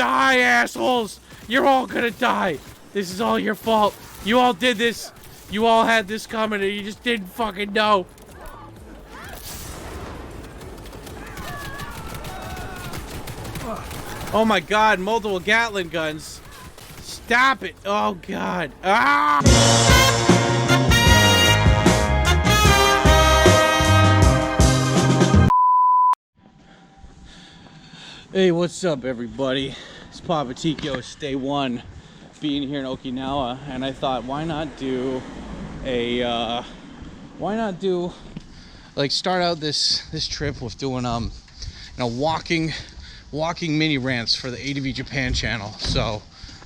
die, assholes! You're all gonna die! This is all your fault. You all did this. You all had this coming and you just didn't fucking know. Oh my god, multiple Gatling guns. Stop it. Oh god. Ah! Hey, what's up everybody? It's Papa Tikyo, day one, being here in Okinawa, and I thought why not do a start out this trip with doing walking mini rants for the ADV Japan channel. So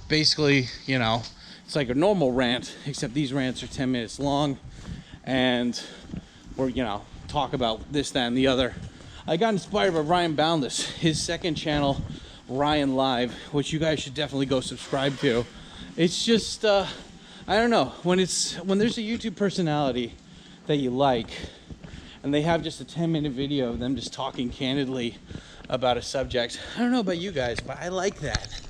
basically, it's like a normal rant, except these rants are 10 minutes long, and we're talk about this, that, and the other. I got inspired by Ryan Boundless, his second channel, Ryan Live, which you guys should definitely go subscribe to. It's just I don't know, when there's a YouTube personality that you like and they have just a 10-minute video of them just talking candidly about a subject. I don't know about you guys, but I like that.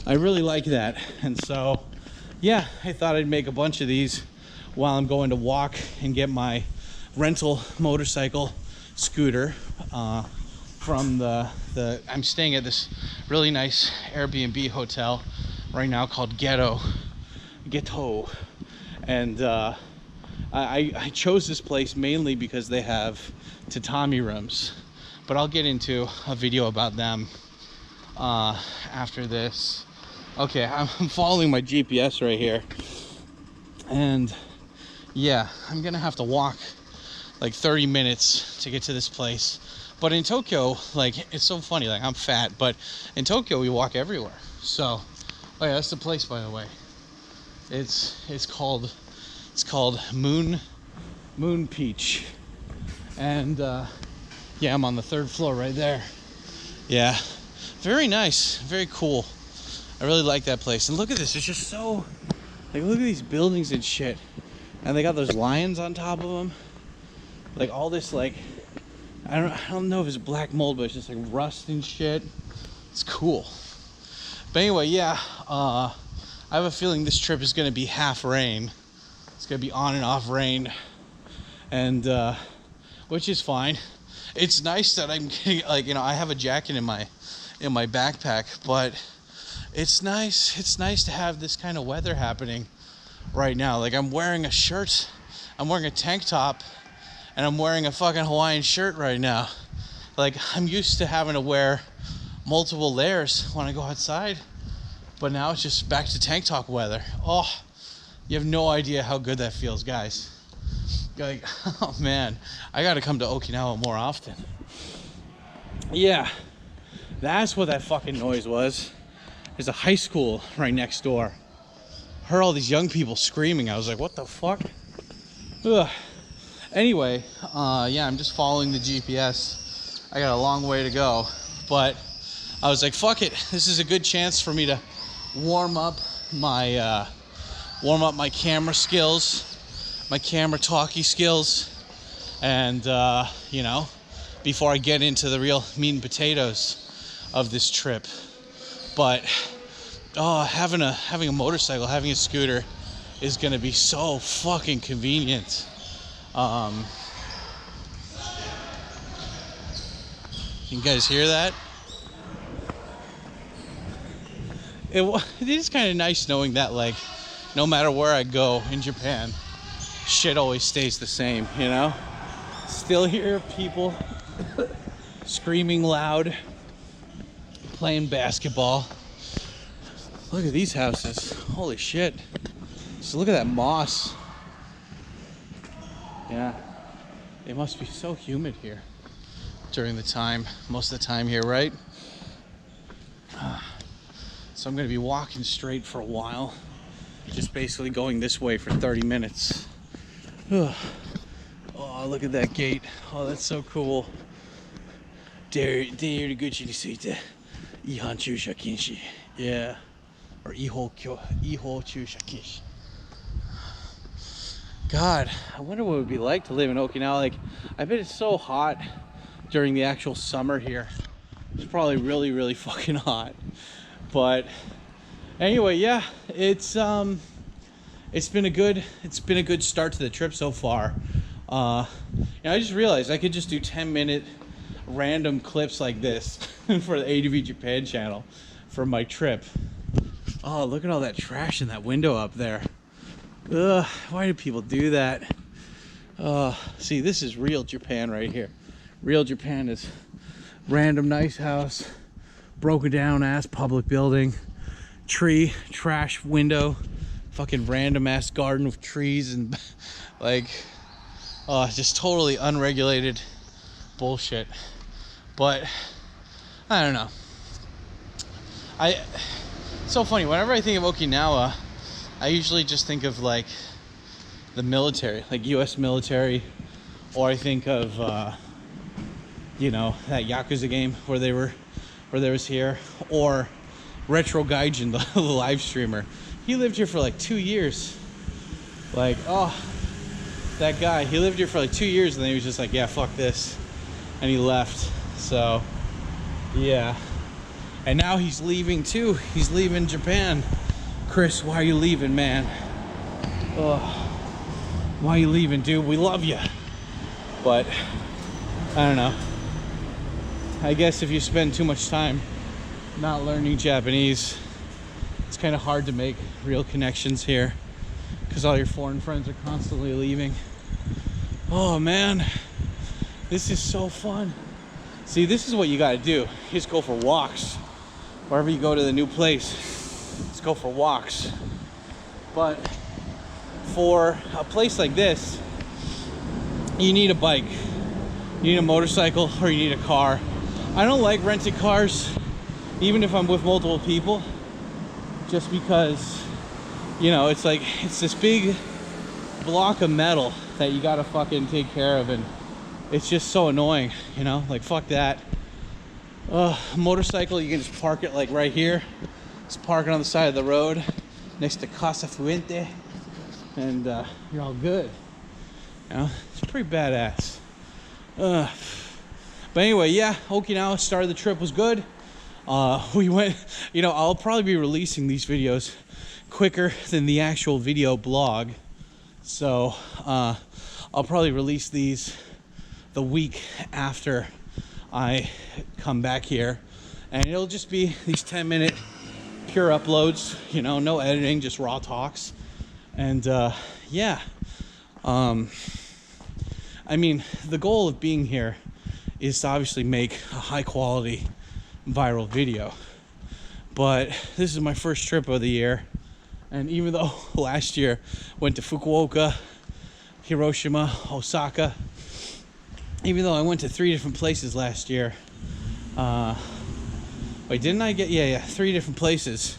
I really like that. And so yeah, I thought I'd make a bunch of these while I'm going to walk and get my rental motorcycle scooter from I'm staying at this really nice Airbnb hotel right now called Ghetto, and I chose this place mainly because they have tatami rooms, but I'll get into a video about them after this. Okay, I'm following my GPS right here, and yeah, I'm gonna have to walk like 30 minutes to get to this place. But in Tokyo, it's so funny, I'm fat, but in Tokyo we walk everywhere. So, oh yeah, that's the place, by the way. It's called Moon Peach, and yeah, I'm on the 3rd floor right there. Yeah, very nice, very cool. I really like that place. And look at this, it's just so look at these buildings and shit, and they got those lions on top of them. All this I don't know if it's black mold, but it's just rust and shit. It's cool. But anyway, yeah, I have a feeling this trip is going to be half rain. It's going to be on and off rain, and which is fine. It's nice that I'm getting I have a jacket in my backpack, but it's nice to have this kind of weather happening right now. I'm wearing a shirt, I'm wearing a tank top, and I'm wearing a fucking Hawaiian shirt right now. I'm used to having to wear multiple layers when I go outside, but now it's just back to tank top weather. Oh, you have no idea how good that feels, guys. Oh man, I gotta come to Okinawa more often. Yeah, that's what that fucking noise was. There's a high school right next door. Heard all these young people screaming. I was like, what the fuck? Ugh. Anyway, yeah, I'm just following the GPS. I got a long way to go, but I was like, fuck it. This is a good chance for me to warm up my camera skills, my camera talkie skills, and before I get into the real meat and potatoes of this trip. But having a motorcycle, having a scooter is gonna be so fucking convenient. You guys hear that? It is kind of nice knowing that no matter where I go in Japan, shit always stays the same, Still hear people screaming loud, playing basketball. Look at these houses. Holy shit. So look at that moss. Yeah, it must be so humid here during most of the time here, right? So I'm gonna be walking straight for a while, just basically going this way for 30 minutes. Oh, look at that gate. Oh, that's so cool. Yeah, or Iho Chusha Kishi. God, I wonder what it would be like to live in Okinawa. I bet it's so hot during the actual summer here It's probably really, really fucking hot. But anyway, yeah, it's been a good start to the trip so far. I just realized I could just do 10-minute random clips like this for the ADV Japan channel for my trip. Oh, look at all that trash in that window up there. Ugh, why do people do that? See, this is real Japan right here. Real Japan is random nice house, broken down ass public building, tree, trash window, fucking random ass garden with trees and like, just totally unregulated bullshit. But I don't know. It's so funny. Whenever I think of Okinawa, I usually just think of like the military, like U.S. military, or I think of you know, that Yakuza game where they was here, or Retro Gaijin, the live streamer. He lived here for like 2 years. Like, oh, that guy, he lived here for like 2 years, and then he was just like, yeah, fuck this, and he left. So yeah, and now he's leaving too. He's leaving Japan. Chris, why are you leaving, man? Oh, why are you leaving, dude? We love you. But I don't know. I guess if you spend too much time not learning Japanese, it's kind of hard to make real connections here because all your foreign friends are constantly leaving. Oh man, this is so fun. See, this is what you gotta do. You just go for walks. Wherever you go to the new place, just go for walks. But for a place like this, you need a bike, you need a motorcycle, or you need a car. I don't like renting cars, even if I'm with multiple people, just because, you know, it's like, it's this big block of metal that you gotta fucking take care of, and it's just so annoying, you know, like fuck that. Motorcycle, you can just park it like right here. Just park it on the side of the road next to Casa Fuente, and you're all good. You know, it's pretty badass. But anyway, yeah, Okinawa, start of the trip was good. We went, you know, I'll probably be releasing these videos quicker than the actual video blog. So I'll probably release these the week after I come back here. And it'll just be these 10-minute pure uploads, you know, no editing, just raw talks. And yeah, I mean, the goal of being here is to obviously make a high quality viral video. But this is my first trip of the year. And even though last year went to Fukuoka, Hiroshima, Osaka, even though I went to 3 different places last year, wait, didn't I get, yeah, 3 different places,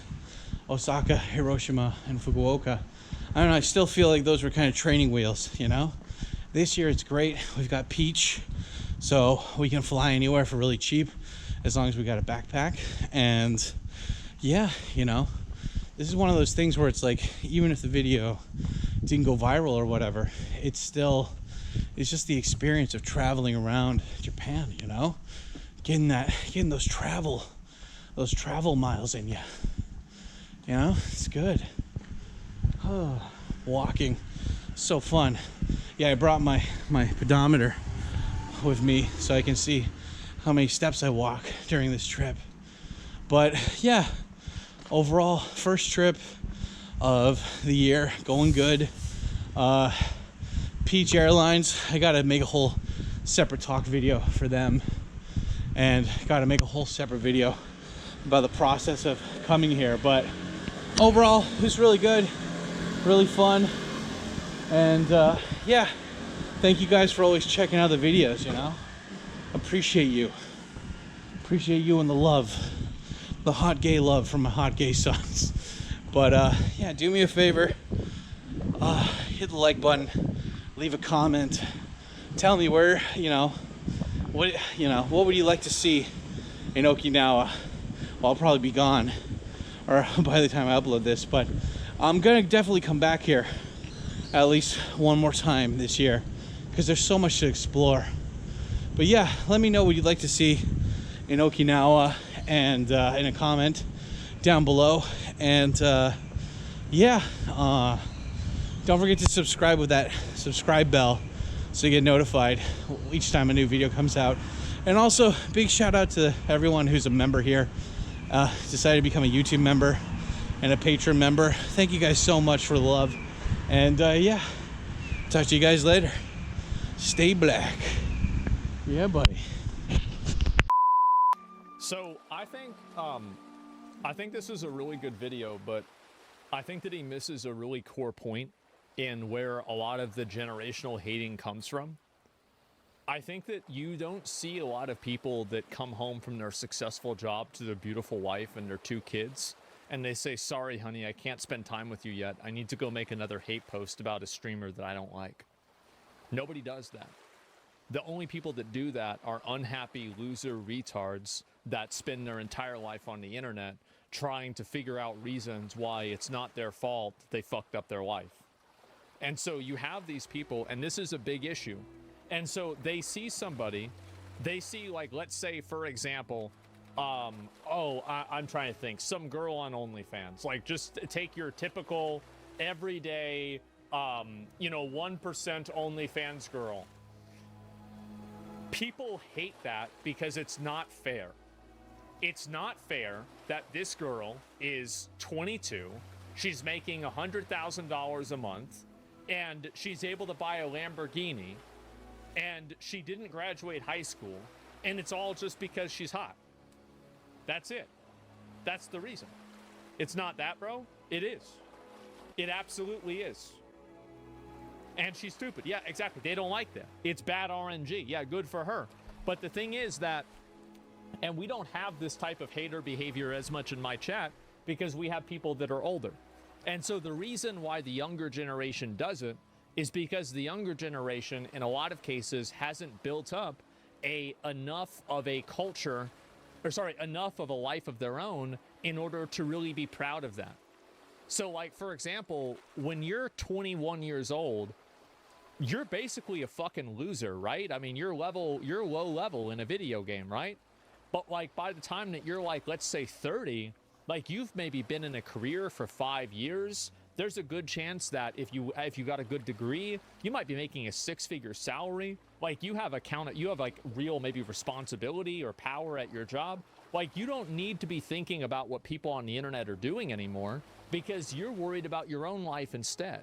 Osaka, Hiroshima, and Fukuoka. I don't know, I still feel like those were kind of training wheels, you know? This year it's great, we've got Peach, so we can fly anywhere for really cheap, as long as we got a backpack. And yeah, you know, this is one of those things where it's like, even if the video didn't go viral or whatever, it's just the experience of traveling around Japan, you know, getting those travel miles in you, you know, it's good. Walking, so fun. Yeah, I brought my pedometer with me so I can see how many steps I walk during this trip. But yeah, overall, first trip of the year, going good. Peach Airlines, I gotta make a whole separate talk video for them, and gotta make a whole separate video about the process of coming here. But overall, it was really good, really fun. And yeah, thank you guys for always checking out the videos, you know. Appreciate you and the love, the hot gay love from my hot gay sons. But yeah, do me a favor, hit the like button, leave a comment, tell me where, what would you like to see in Okinawa. Well, I'll probably be gone, or by the time I upload this, but I'm gonna definitely come back here at least one more time this year, because there's so much to explore. But yeah, let me know what you'd like to see in Okinawa, and in a comment down below. And yeah, don't forget to subscribe with that subscribe bell so you get notified each time a new video comes out. And also, big shout out to everyone who's a member here, decided to become a YouTube member and a Patreon member. Thank you guys so much for the love. And yeah, talk to you guys later. Stay black. Yeah, buddy. So I think this is a really good video, but I think that he misses a really core point in where a lot of the generational hating comes from. I think that you don't see a lot of people that come home from their successful job to their beautiful wife and their 2 kids, and they say, sorry, honey, I can't spend time with you yet. I need to go make another hate post about a streamer that I don't like. Nobody does that. The only people that do that are unhappy loser retards that spend their entire life on the internet trying to figure out reasons why it's not their fault that they fucked up their life. And so you have these people, and this is a big issue. And so they see somebody, they see, like, let's say, for example, I'm trying to think, some girl on OnlyFans. Like, just take your typical, everyday, 1% OnlyFans girl. People hate that because it's not fair. It's not fair that this girl is 22, she's making $100,000 a month, and she's able to buy a Lamborghini, and she didn't graduate high school, and it's all just because she's hot. That's it. That's the reason. It's not that, bro. It is. It absolutely is. And she's stupid. Yeah, exactly. They don't like that. It's bad RNG. Yeah, good for her. But the thing is that, and we don't have this type of hater behavior as much in my chat because we have people that are older. And so the reason why the younger generation does it is because the younger generation, in a lot of cases, hasn't built up enough of a life of their own in order to really be proud of that. So, like, for example, when you're 21 years old, you're basically a fucking loser, right? I mean, you're low level in a video game, right? But, like, by the time that you're, like, let's say 30, like, you've maybe been in a career for 5 years. There's a good chance that if you got a good degree, you might be making a 6-figure salary. Like, you have like real maybe responsibility or power at your job. Like, you don't need to be thinking about what people on the internet are doing anymore because you're worried about your own life instead.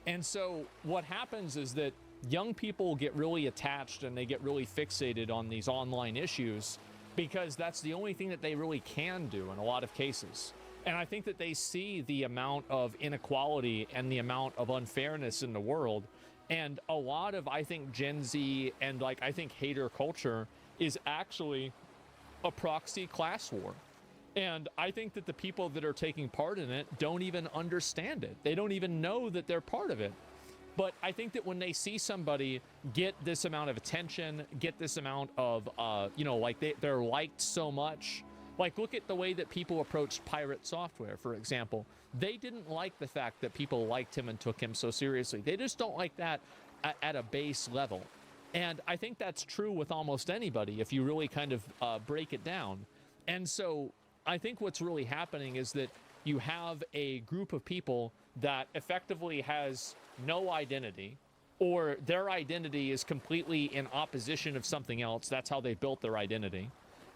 And so what happens is that young people get really attached and they get really fixated on these online issues because that's the only thing that they really can do in a lot of cases. And I think that they see the amount of inequality and the amount of unfairness in the world. And a lot of, I think, Gen Z and, like, I think hater culture is actually a proxy class war. And I think that the people that are taking part in it don't even understand it. They don't even know that they're part of it. But I think that when they see somebody get this amount of attention, get this amount of, they're liked so much. Like, look at the way that people approached Pirate Software, for example. They didn't like the fact that people liked him and took him so seriously. They just don't like that at a base level. And I think that's true with almost anybody if you really kind of break it down. And so I think what's really happening is that you have a group of people that effectively has no identity, or their identity is completely in opposition of something else. That's how they built their identity.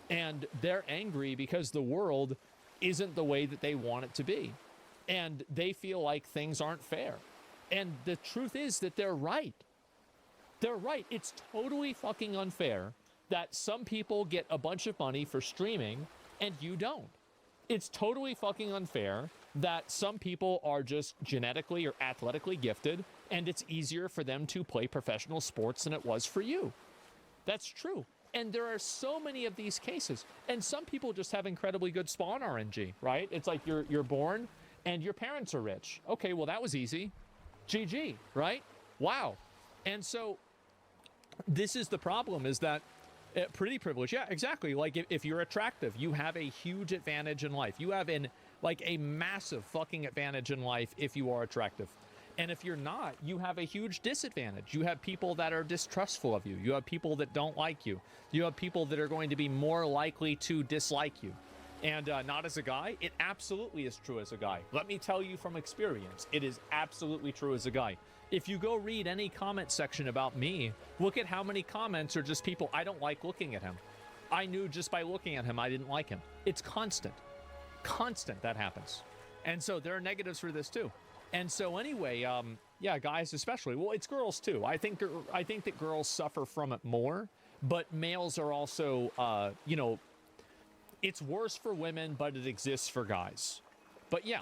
And they're angry because the world isn't the way that they want it to be. And they feel like things aren't fair. And the truth is that they're right. They're right. It's totally fucking unfair that some people get a bunch of money for streaming and you don't. It's totally fucking unfair that some people are just genetically or athletically gifted and it's easier for them to play professional sports than it was for you. That's true. And there are so many of these cases. And some people just have incredibly good spawn RNG, right? It's like you're born and your parents are rich. Okay, well, that was easy. GG, right? Wow. And so this is the problem, is that pretty privilege. Yeah, exactly. Like if you're attractive, you have a huge advantage in life. You have a massive fucking advantage in life if you are attractive. And if you're not, you have a huge disadvantage. You have people that are distrustful of you. You have people that don't like you. You have people that are going to be more likely to dislike you. And not as a guy, it absolutely is true as a guy. Let me tell you from experience, it is absolutely true as a guy. If you go read any comment section about me, look at how many comments are just people, I don't like looking at him. I knew just by looking at him, I didn't like him. It's constant. Constant that happens. And so there are negatives for this too. And so anyway, yeah, guys especially. Well, it's girls too. I think that girls suffer from it more, but males are also, you know, it's worse for women, but it exists for guys. But yeah.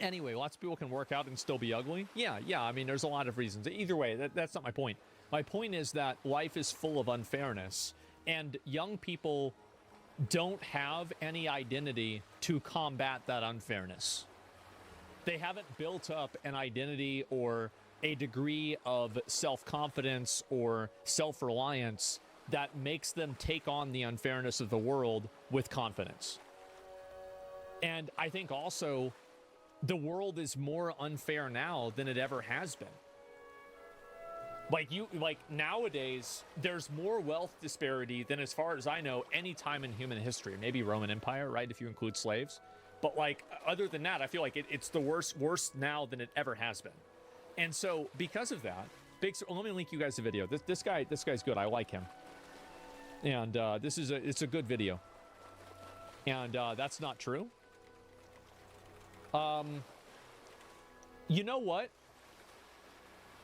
Anyway, lots of people can work out and still be ugly. Yeah. I mean, there's a lot of reasons. Either way, that's not my point. My point is that life is full of unfairness, and young people don't have any identity to combat that unfairness. They haven't built up an identity or a degree of self-confidence or self-reliance that makes them take on the unfairness of the world with confidence. And I think also the world is more unfair now than it ever has been. Like nowadays, there's more wealth disparity than, as far as I know, any time in human history. Maybe Roman Empire, right, if you include slaves. But like, other than that, I feel like it's the worse now than it ever has been. And so because of that, let me link you guys a video. This guy's good. I like him. And it's a good video. And that's not true. You know what?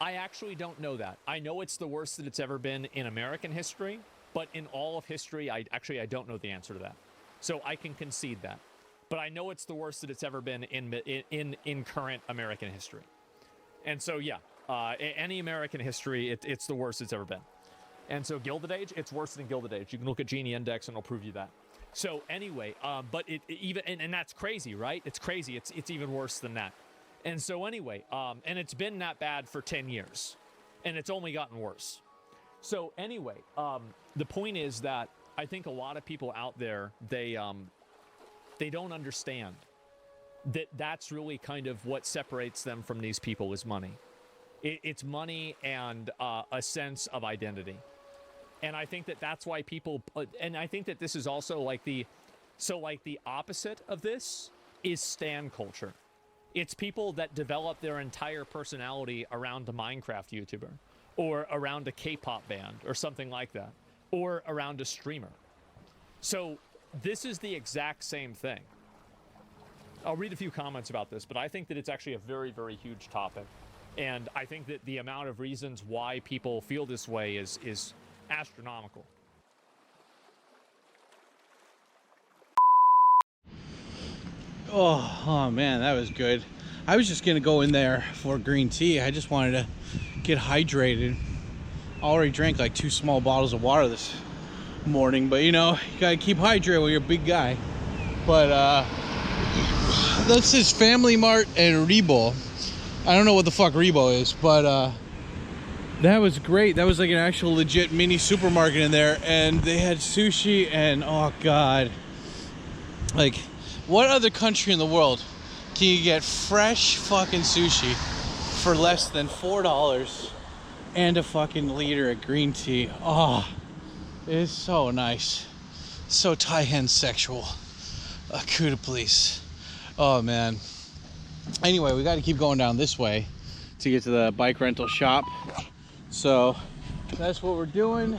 I actually don't know that. I know it's the worst that it's ever been in American history, but in all of history, I don't know the answer to that. So I can concede that. But I know it's the worst that it's ever been in current American history. And so, yeah, any American history, it's the worst it's ever been. And so Gilded Age, it's worse than Gilded Age. You can look at Gini Index and it'll prove you that. So anyway, but and that's crazy, right? It's crazy. It's even worse than that. And so anyway, and it's been that bad for 10 years, and it's only gotten worse. So anyway, the point is that I think a lot of people out there, they don't understand that that's really kind of what separates them from these people is money. It's money and a sense of identity. And I think that that's why people, and I think that this is also like the opposite of this is stan culture. It's people that develop their entire personality around a Minecraft YouTuber, or around a K-pop band, or something like that, or around a streamer. So this is the exact same thing. I'll read a few comments about this, but I think that it's actually a very, very huge topic. And I think that the amount of reasons why people feel this way is astronomical. Oh man, that was good. I was just gonna go in there for green tea. I just wanted to get hydrated. I already drank like 2 small bottles of water this morning, but you know, you gotta keep hydrated when you're a big guy. But this is Family Mart and Rebo. I don't know what the fuck Rebo is, but that was great. That was like an actual legit mini supermarket in there, and they had sushi, and oh god, like, what other country in the world can you get fresh fucking sushi for less than $4 and a fucking liter of green tea? Oh, it's so nice. So Thai-hen sexual. Kuda please. Oh man. Anyway, we got to keep going down this way to get to the bike rental shop. So that's what we're doing.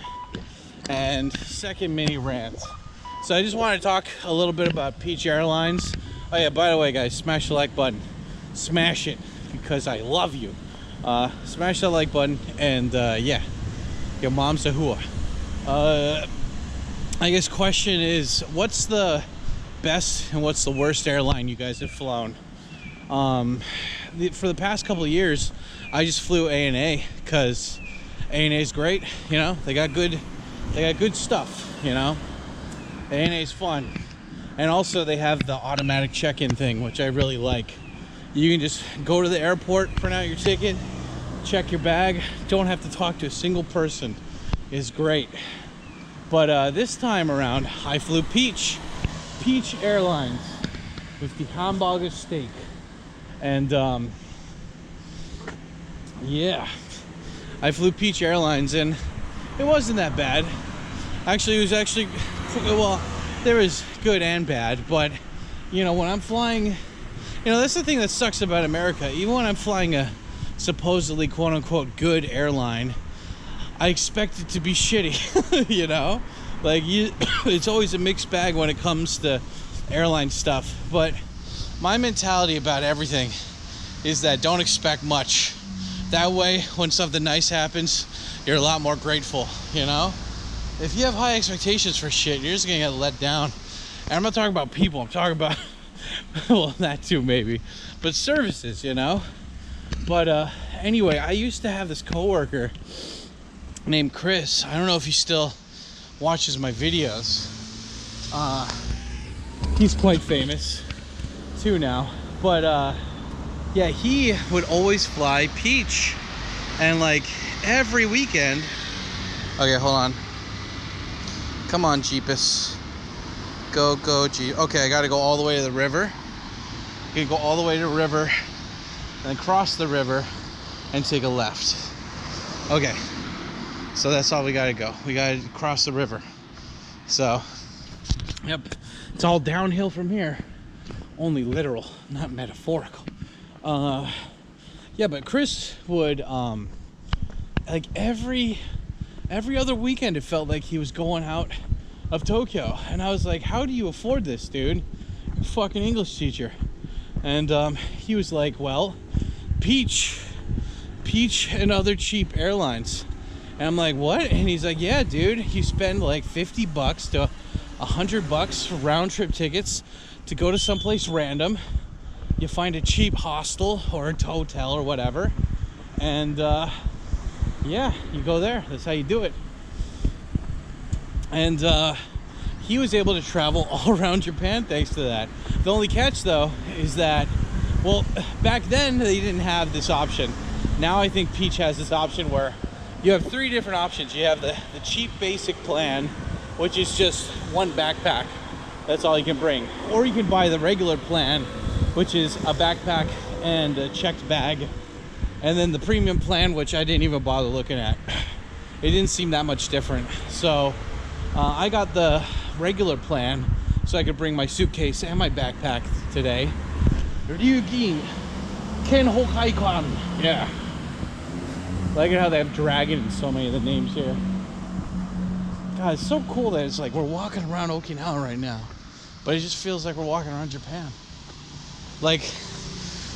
And second mini rant. So I just want to talk a little bit about Peach Airlines. Oh yeah, by the way guys, smash the like button. Smash it, because I love you. Smash that like button, and yeah, your mom's a hua. I guess question is, what's the best and what's the worst airline you guys have flown? For the past couple of years, I just flew ANA because ANA is great. You know, they got good stuff. You know, ANA is fun, and also they have the automatic check-in thing, which I really like. You can just go to the airport, print out your ticket, check your bag. Don't have to talk to a single person. It's great. But this time around, I flew Peach Airlines with the hamburger steak. And Yeah, I flew Peach Airlines and it wasn't that bad. Actually, it was actually, well, there was good and bad, but you know, when I'm flying, you know, that's the thing that sucks about America. Even when I'm flying a supposedly quote unquote good airline, I expect it to be shitty. You know, like it's always a mixed bag when it comes to airline stuff. But my mentality about everything is that don't expect much. That way, when something nice happens, you're a lot more grateful, you know? If you have high expectations for shit, you're just gonna get let down. And I'm not talking about people, I'm talking about, well, that too maybe, but services, you know? But anyway, I used to have this coworker named Chris. I don't know if he still watches my videos. He's quite famous too now. But yeah, he would always fly Peach. And like every weekend. Okay, hold on. Come on, Jeepus. Go, Jeep. Okay, I gotta go all the way to the river. You can go all the way to the river, and then cross the river and take a left. Okay, so that's all we gotta go. We gotta cross the river. So, yep, it's all downhill from here. Only literal, not metaphorical. Yeah, but Chris would, like every other weekend it felt like he was going out of Tokyo. And I was like, how do you afford this, dude? You're a fucking English teacher. And he was like, well, Peach and other cheap airlines. And I'm like, what? And he's like, yeah, dude, you spend like $50 to $100 for round trip tickets to go to someplace random. You find a cheap hostel or a hotel or whatever, and yeah, you go there. That's how you do it. And he was able to travel all around Japan thanks to that. The only catch though is that, well, back then they didn't have this option. Now I think Peach has this option where you have 3 different options. You have the cheap basic plan, which is just one backpack. That's all you can bring. Or you can buy the regular plan, which is a backpack and a checked bag. And then the premium plan, which I didn't even bother looking at. It didn't seem that much different. So I got the regular plan so I could bring my suitcase and my backpack today. Ryugin Ken Hokkaikan. Yeah. I like it how they have dragon in so many of the names here. God, it's so cool that it's like we're walking around Okinawa right now. But it just feels like we're walking around Japan. Like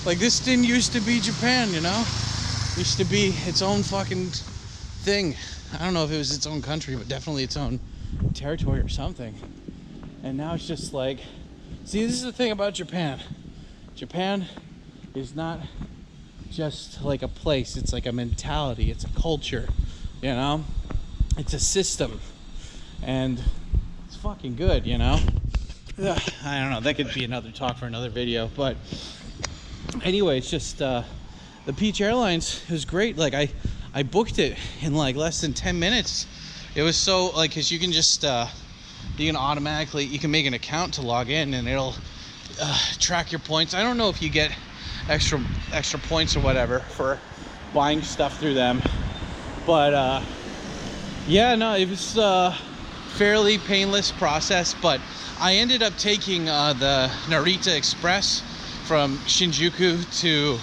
this didn't used to be Japan, you know? It used to be its own fucking thing. I don't know if it was its own country, but definitely its own territory or something. And now it's just like, see, this is the thing about Japan. Japan is not just like a place, it's like a mentality, it's a culture, you know? It's a system. And it's fucking good, you know? I don't know, that could be another talk for another video, but anyway, it's just the Peach Airlines was great. Like I booked it in like less than 10 minutes. It was so like, because you can just you can automatically, you can make an account to log in and it'll track your points. I don't know if you get extra points or whatever for buying stuff through them, but yeah, no, it was fairly painless process. But I ended up taking the Narita Express from Shinjuku to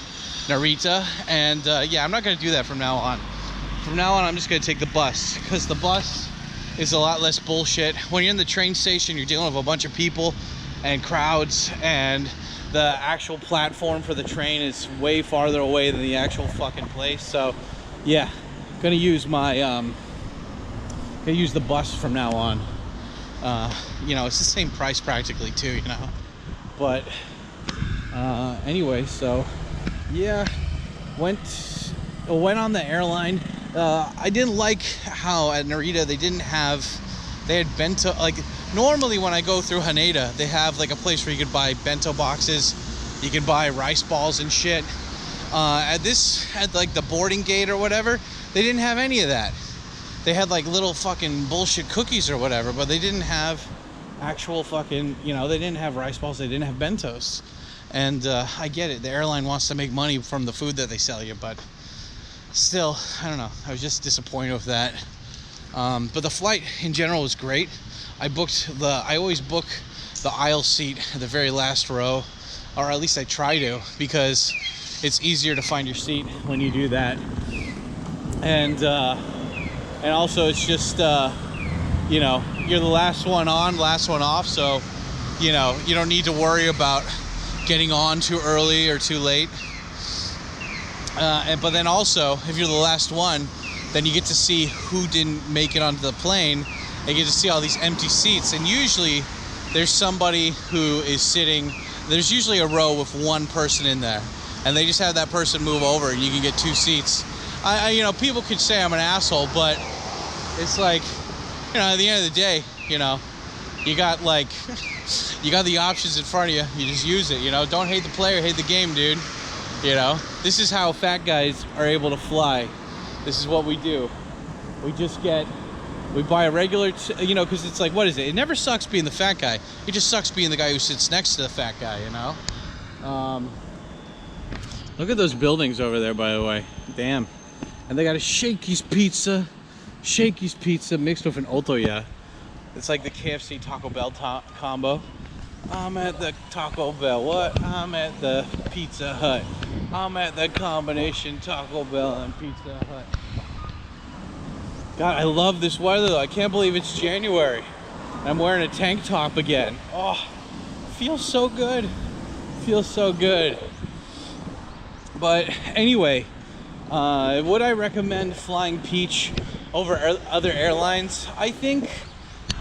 Narita, and yeah, I'm not going to do that from now on. From now on, I'm just going to take the bus, because the bus is a lot less bullshit. When you're in the train station, you're dealing with a bunch of people and crowds, and the actual platform for the train is way farther away than the actual fucking place. So yeah, gonna use my gonna use the bus from now on. You know, it's the same price practically too, you know, but anyway, so yeah, went on the airline. I didn't like how at Narita they had bento, like normally when I go through Haneda, they have like a place where you could buy bento boxes, you can buy rice balls and shit. At like the boarding gate or whatever, they didn't have any of that. They had like little fucking bullshit cookies or whatever, but they didn't have actual fucking, you know, they didn't have rice balls, they didn't have bentos. And I get it, the airline wants to make money from the food that they sell you, but still, I don't know. I was just disappointed with that. But the flight in general was great. I always book the aisle seat at the very last row, or at least I try to, because it's easier to find your seat when you do that. And also it's just, you know, you're the last one on, last one off, so, you know, you don't need to worry about getting on too early or too late. But then also, if you're the last one, then you get to see who didn't make it onto the plane, and you get to see all these empty seats. And usually there's somebody who is sitting, there's usually a row with one person in there, and they just have that person move over and you can get 2 seats. You know, people could say I'm an asshole, but it's like, you know, at the end of the day, you know, you got like, you got the options in front of you, you just use it, you know. Don't hate the player, hate the game, dude. You know, this is how fat guys are able to fly. This is what we do. We buy a regular, you know, because it's like, what is it? It never sucks being the fat guy. It just sucks being the guy who sits next to the fat guy, you know? Look at those buildings over there, by the way. Damn. And they got a Shakey's Pizza. Shakey's Pizza mixed with an Otoya. It's like the KFC Taco Bell combo. I'm at the Taco Bell. What? I'm at the Pizza Hut. I'm at the combination Taco Bell and Pizza Hut. God, I love this weather though. I can't believe it's January. I'm wearing a tank top again. Oh, feels so good. Feels so good. But anyway, would I recommend flying Peach over other airlines? I think,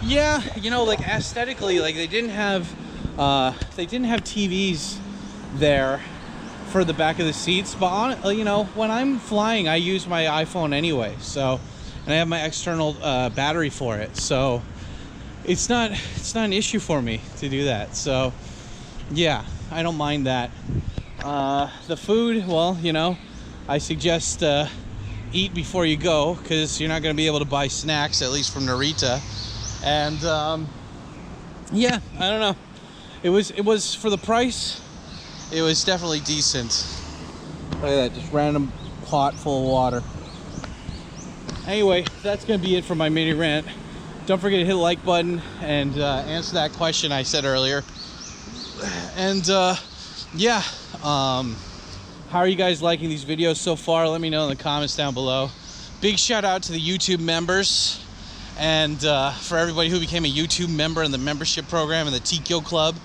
yeah, you know, like aesthetically, like they didn't have TVs there for the back of the seats, but you know, when I'm flying, I use my iPhone anyway, so, and I have my external battery for it, so it's not an issue for me to do that. So yeah, I don't mind that. The food, well, you know, I suggest eat before you go, because you're not going to be able to buy snacks, at least from Narita. And yeah, I don't know. It was for the price, it was definitely decent. Look at that, just random pot full of water. Anyway, that's gonna be it for my mini rant. Don't forget to hit the like button and answer that question I said earlier. And yeah, how are you guys liking these videos so far? Let me know in the comments down below. Big shout out to the YouTube members. And for everybody who became a YouTube member in the membership program in the Tikyo Club.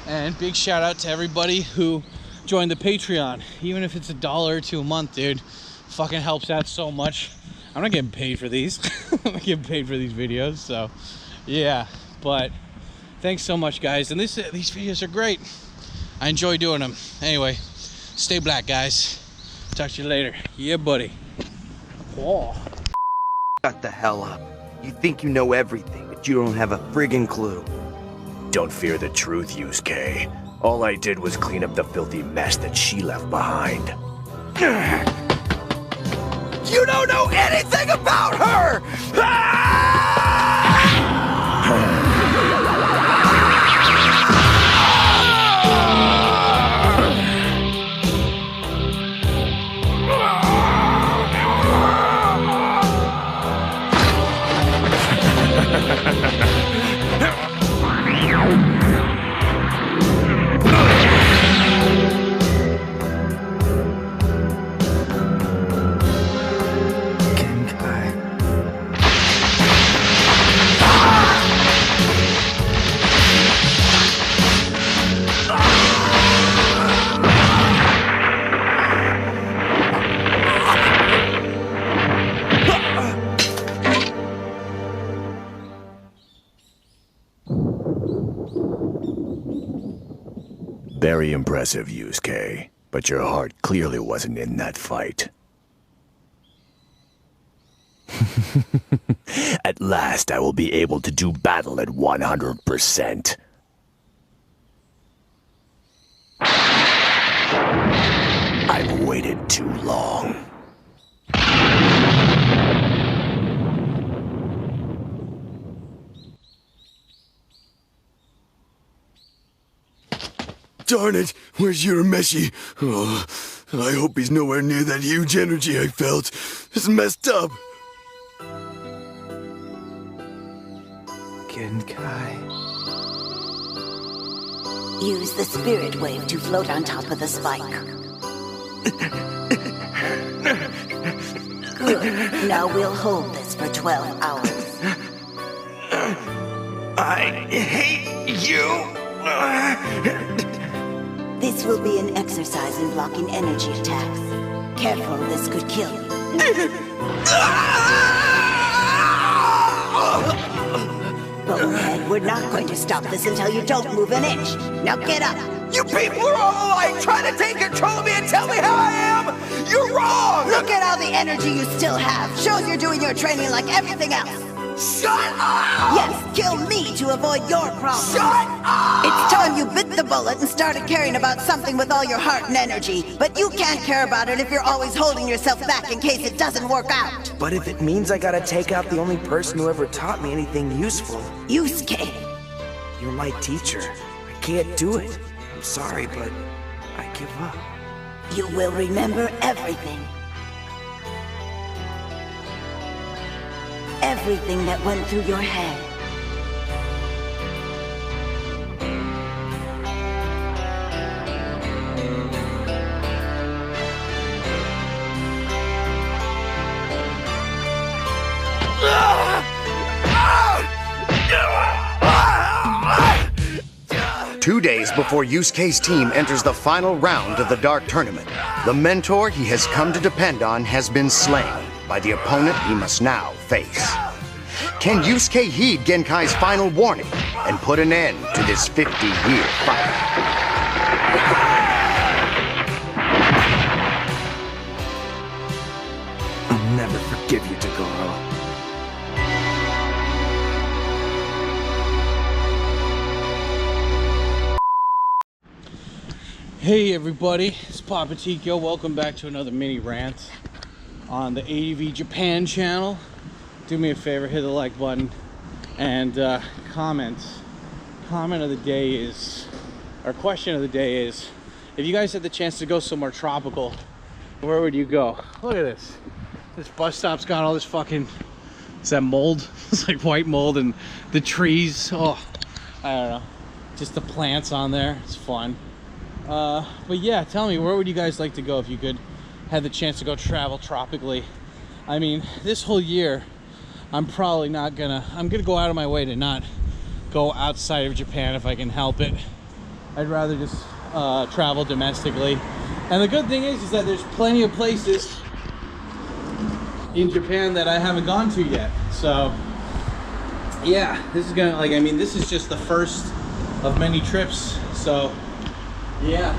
And big shout out to everybody who joined the Patreon. Even if it's $1 or $2 a month, dude. Fucking helps out so much. I'm not getting paid for these. I'm not getting paid for these videos, so yeah. But thanks so much, guys. And these videos are great. I enjoy doing them. Anyway, stay black, guys. Talk to you later. Yeah, buddy. Whoa. Shut the hell up. You think you know everything, but you don't have a friggin' clue. Don't fear the truth, Yusuke. All I did was clean up the filthy mess that she left behind. You don't know anything about her! Very impressive, Yusuke, but your heart clearly wasn't in that fight. At last, I will be able to do battle at 100%. I've waited too long. darn it! Where's Urameshi? Oh, I hope he's nowhere near that huge energy I felt. It's messed up. Genkai. Use the spirit wave to float on top of the spike. Good. Now we'll hold this for 12 hours. I hate you. This will be an exercise in blocking energy attacks. Careful, this could kill you. Bonehead, we're not going to stop this until you don't move an inch. Now get up. You people are all alike trying to take control of me and tell me how I am. You're wrong. Look at all the energy you still have. Shows you're doing your training like everything else. Shut up! Yes, kill me to avoid your problems. Shut up! It's time you bit the bullet and started caring about something with all your heart and energy. But you can't care about it if you're always holding yourself back in case it doesn't work out. But if it means I gotta take out the only person who ever taught me anything useful, Yusuke. you're my teacher. I can't do it. I'm sorry, but I give up. You will remember everything. Everything that went through your head. 2 days before Yusuke's team enters the final round of the Dark Tournament, the mentor he has come to depend on has been slain by the opponent he must now face. Can Yusuke heed Genkai's final warning and put an end to this 50-year fight? I'll never forgive you, Tagoro. Hey everybody, it's Papa Tikyo. Welcome back to another mini rant on the ADV Japan channel. Do me a favor, hit the like button and comment. Comment of the day is, or question of the day is, if you guys had the chance to go somewhere tropical, where would you go? Look at this. This bus stop's got all this fucking, is that mold? It's like white mold and the trees. Oh, I don't know. Just the plants on there. It's fun. But yeah, tell me, where would you guys like to go if you could have the chance to go travel tropically? I mean, this whole year, I'm probably not gonna, I'm gonna go out of my way to not go outside of Japan if I can help it. I'd rather just travel domestically. And the good thing is that there's plenty of places in Japan that I haven't gone to yet. So yeah, this is gonna, like, I mean, this is just the first of many trips. So yeah,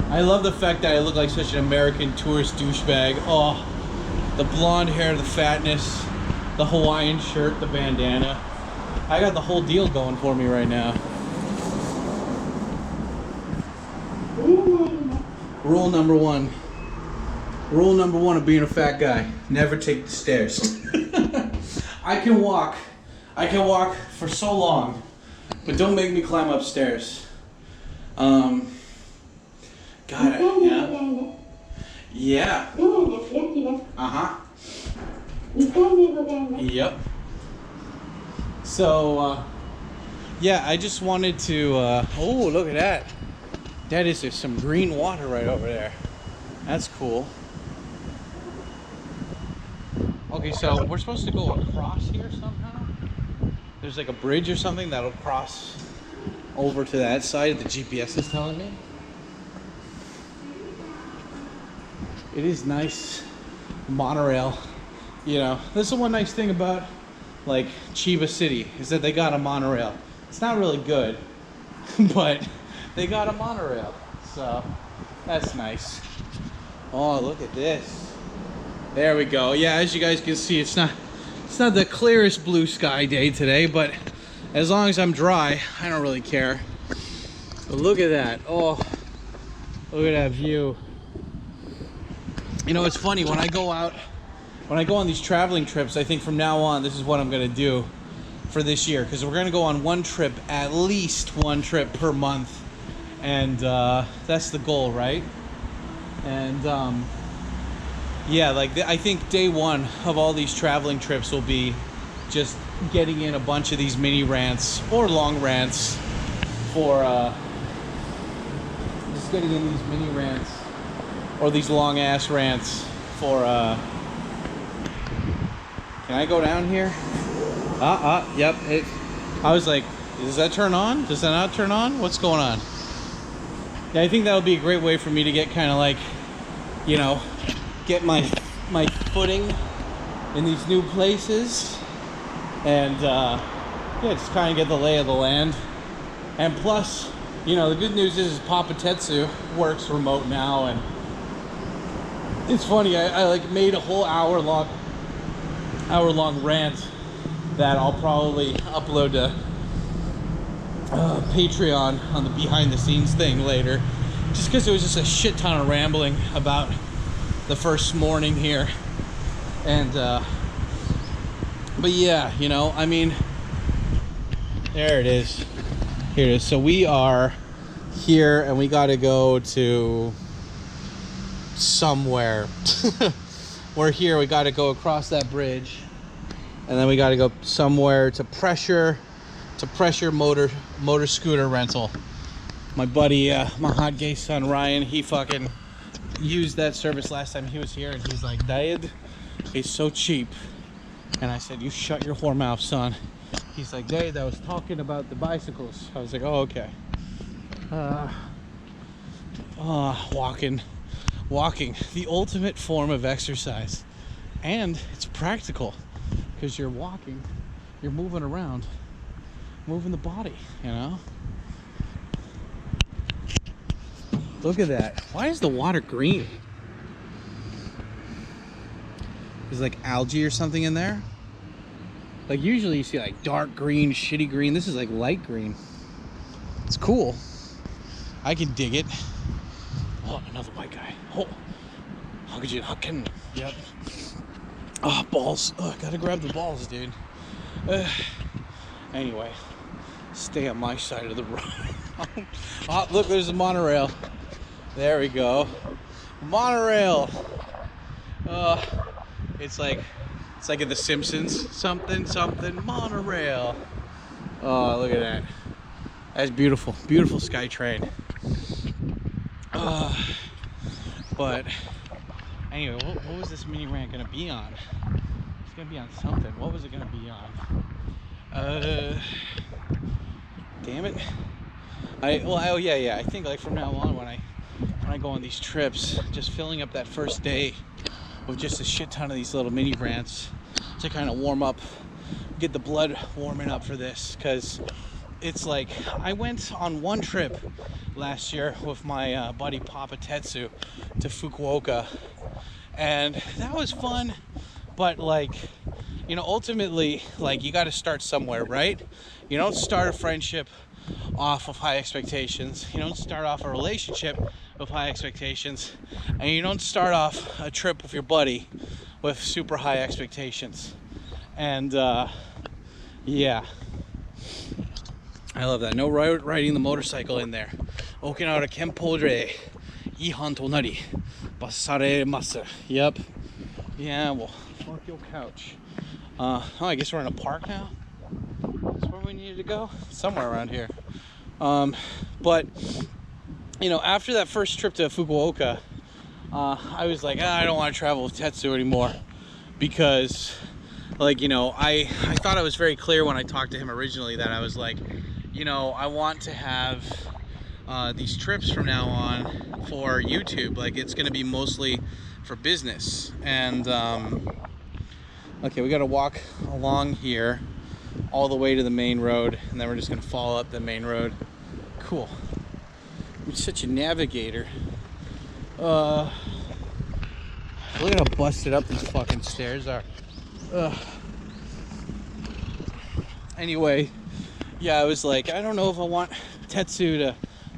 I love the fact that I look like such an American tourist douchebag. Oh, the blonde hair, the fatness, the Hawaiian shirt, the bandana. I got the whole deal going for me right now. Rule number one. Rule number one of being a fat guy: never take the stairs. I can walk for so long, but don't make me climb upstairs. God, yeah. Uh-huh. Yep. So, yeah, I just wanted to, oh, look at that. That is, there's some green water right over there. That's cool. Okay, so we're supposed to go across here somehow? There's like a bridge or something that'll cross over to that side, the GPS is telling me. It is nice. Monorail. You know, this is one nice thing about like Chiba City, is that they got a monorail. It's not really good, but they got a monorail. So that's nice. Oh, look at this. There we go. Yeah, as you guys can see, it's not the clearest blue sky day today, but as long as I'm dry, I don't really care. But look at that. Oh, look at that view. You know, it's funny, when I go out, when I go on these traveling trips, I think from now on, this is what I'm gonna do for this year, because we're gonna go on one trip, at least one trip per month. And that's the goal, right? And yeah, like I think day one of all these traveling trips will be just getting in a bunch of these mini rants or long rants for just getting in these mini rants or these long ass rants for can I go down here? Yep. I was like, does that turn on? Does that not turn on? What's going on? Yeah, I think that'll be a great way for me to get kind of like, you know, get my footing in these new places, and yeah, just kind of get the lay of the land. And plus, you know, the good news is Papa Tetsu works remote now, and it's funny. I like made a whole hour long rant that I'll probably upload to Patreon on the behind the scenes thing later, just because it was just a shit ton of rambling about the first morning here. And but yeah, you know, I mean, there it is. Here it is. So we are here and we got to go to somewhere. We're here, we got to go across that bridge, and then we got to go somewhere to pressure motor scooter rental. My buddy, my hot gay son Ryan, he fucking used that service last time he was here, and he's like, Dad, it's so cheap. And I said, you shut your whore mouth, son. He's like, Dad, I was talking about the bicycles. I was like, oh, okay. Walking, the ultimate form of exercise, and it's practical because you're walking, you're moving around, moving the body, you know. Look at that. Why is the water green? Is like algae or something in there? Like usually you see like dark green, shitty green. This is like light green. It's cool. I can dig it. Oh, another white guy. Oh, how could you? How can? Yep. Oh, balls. Oh, gotta grab the balls, dude. Anyway, stay on my side of the road. Oh, look, there's a monorail. There we go. Monorail. It's like in The Simpsons. Something monorail. Oh, look at that. That's beautiful. Beautiful SkyTrain. But anyway, what was this mini rant gonna be on? It's gonna be on something. What was it gonna be on? Damn it. I think like from now on when I go on these trips, just filling up that first day with just a shit ton of these little mini rants to kind of warm up, get the blood warming up for this, because it's like I went on one trip last year with my buddy Papa Tetsu to Fukuoka, and that was fun, but like, you know, ultimately, like, you got to start somewhere, right? You don't start a friendship off of high expectations, you don't start off a relationship with high expectations, and you don't start off a trip with your buddy with super high expectations. And yeah, I love that. No riding the motorcycle in there. Okinawa Kenpodre Ihan Tonari Basaremasu. Yep. Yeah, well, fuck your couch. I guess we're in a park now. That's where we needed to go. Somewhere around here. But you know, after that first trip to Fukuoka, I was like, I don't want to travel with Tetsu anymore, because, like, you know, I thought I was very clear when I talked to him originally that I was like, you know, I want to have these trips from now on for YouTube. Like, it's going to be mostly for business. And okay, we got to walk along here all the way to the main road, and then we're just going to follow up the main road. Cool. I'm such a navigator. Look at how busted up these fucking stairs are. Anyway, yeah, I was like, I don't know if I want Tetsu to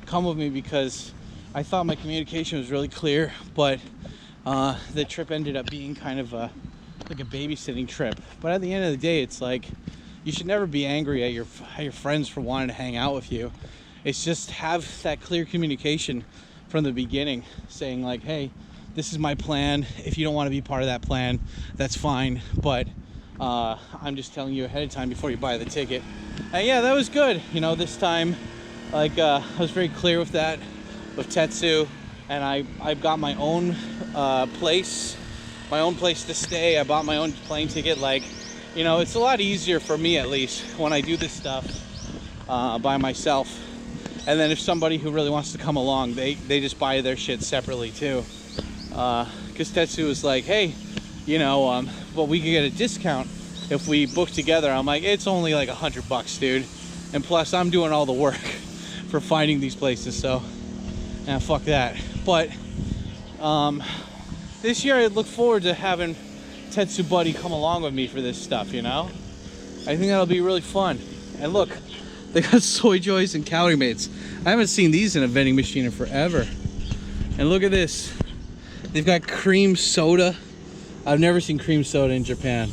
come with me, because I thought my communication was really clear, but the trip ended up being kind of like a babysitting trip. But at the end of the day, it's like, you should never be angry at your friends for wanting to hang out with you. It's just have that clear communication from the beginning, saying like, hey, this is my plan. If you don't want to be part of that plan, that's fine, but I'm just telling you ahead of time before you buy the ticket. And yeah, that was good. You know, this time, like, I was very clear with that, with Tetsu, and I've got my own place to stay. I bought my own plane ticket. Like, you know, it's a lot easier for me, at least, when I do this stuff by myself. And then if somebody who really wants to come along, they just buy their shit separately too. Because Tetsu was like, hey, you know, well, we could get a discount if we book together. I'm like, it's only like $100, dude. And plus, I'm doing all the work for finding these places, so yeah, fuck that. But this year I look forward to having Tetsu Buddy come along with me for this stuff, you know? I think that'll be really fun. And look, they got Soy Joys and Calorie Mates. I haven't seen these in a vending machine in forever. And look at this. They've got cream soda. I've never seen cream soda in Japan.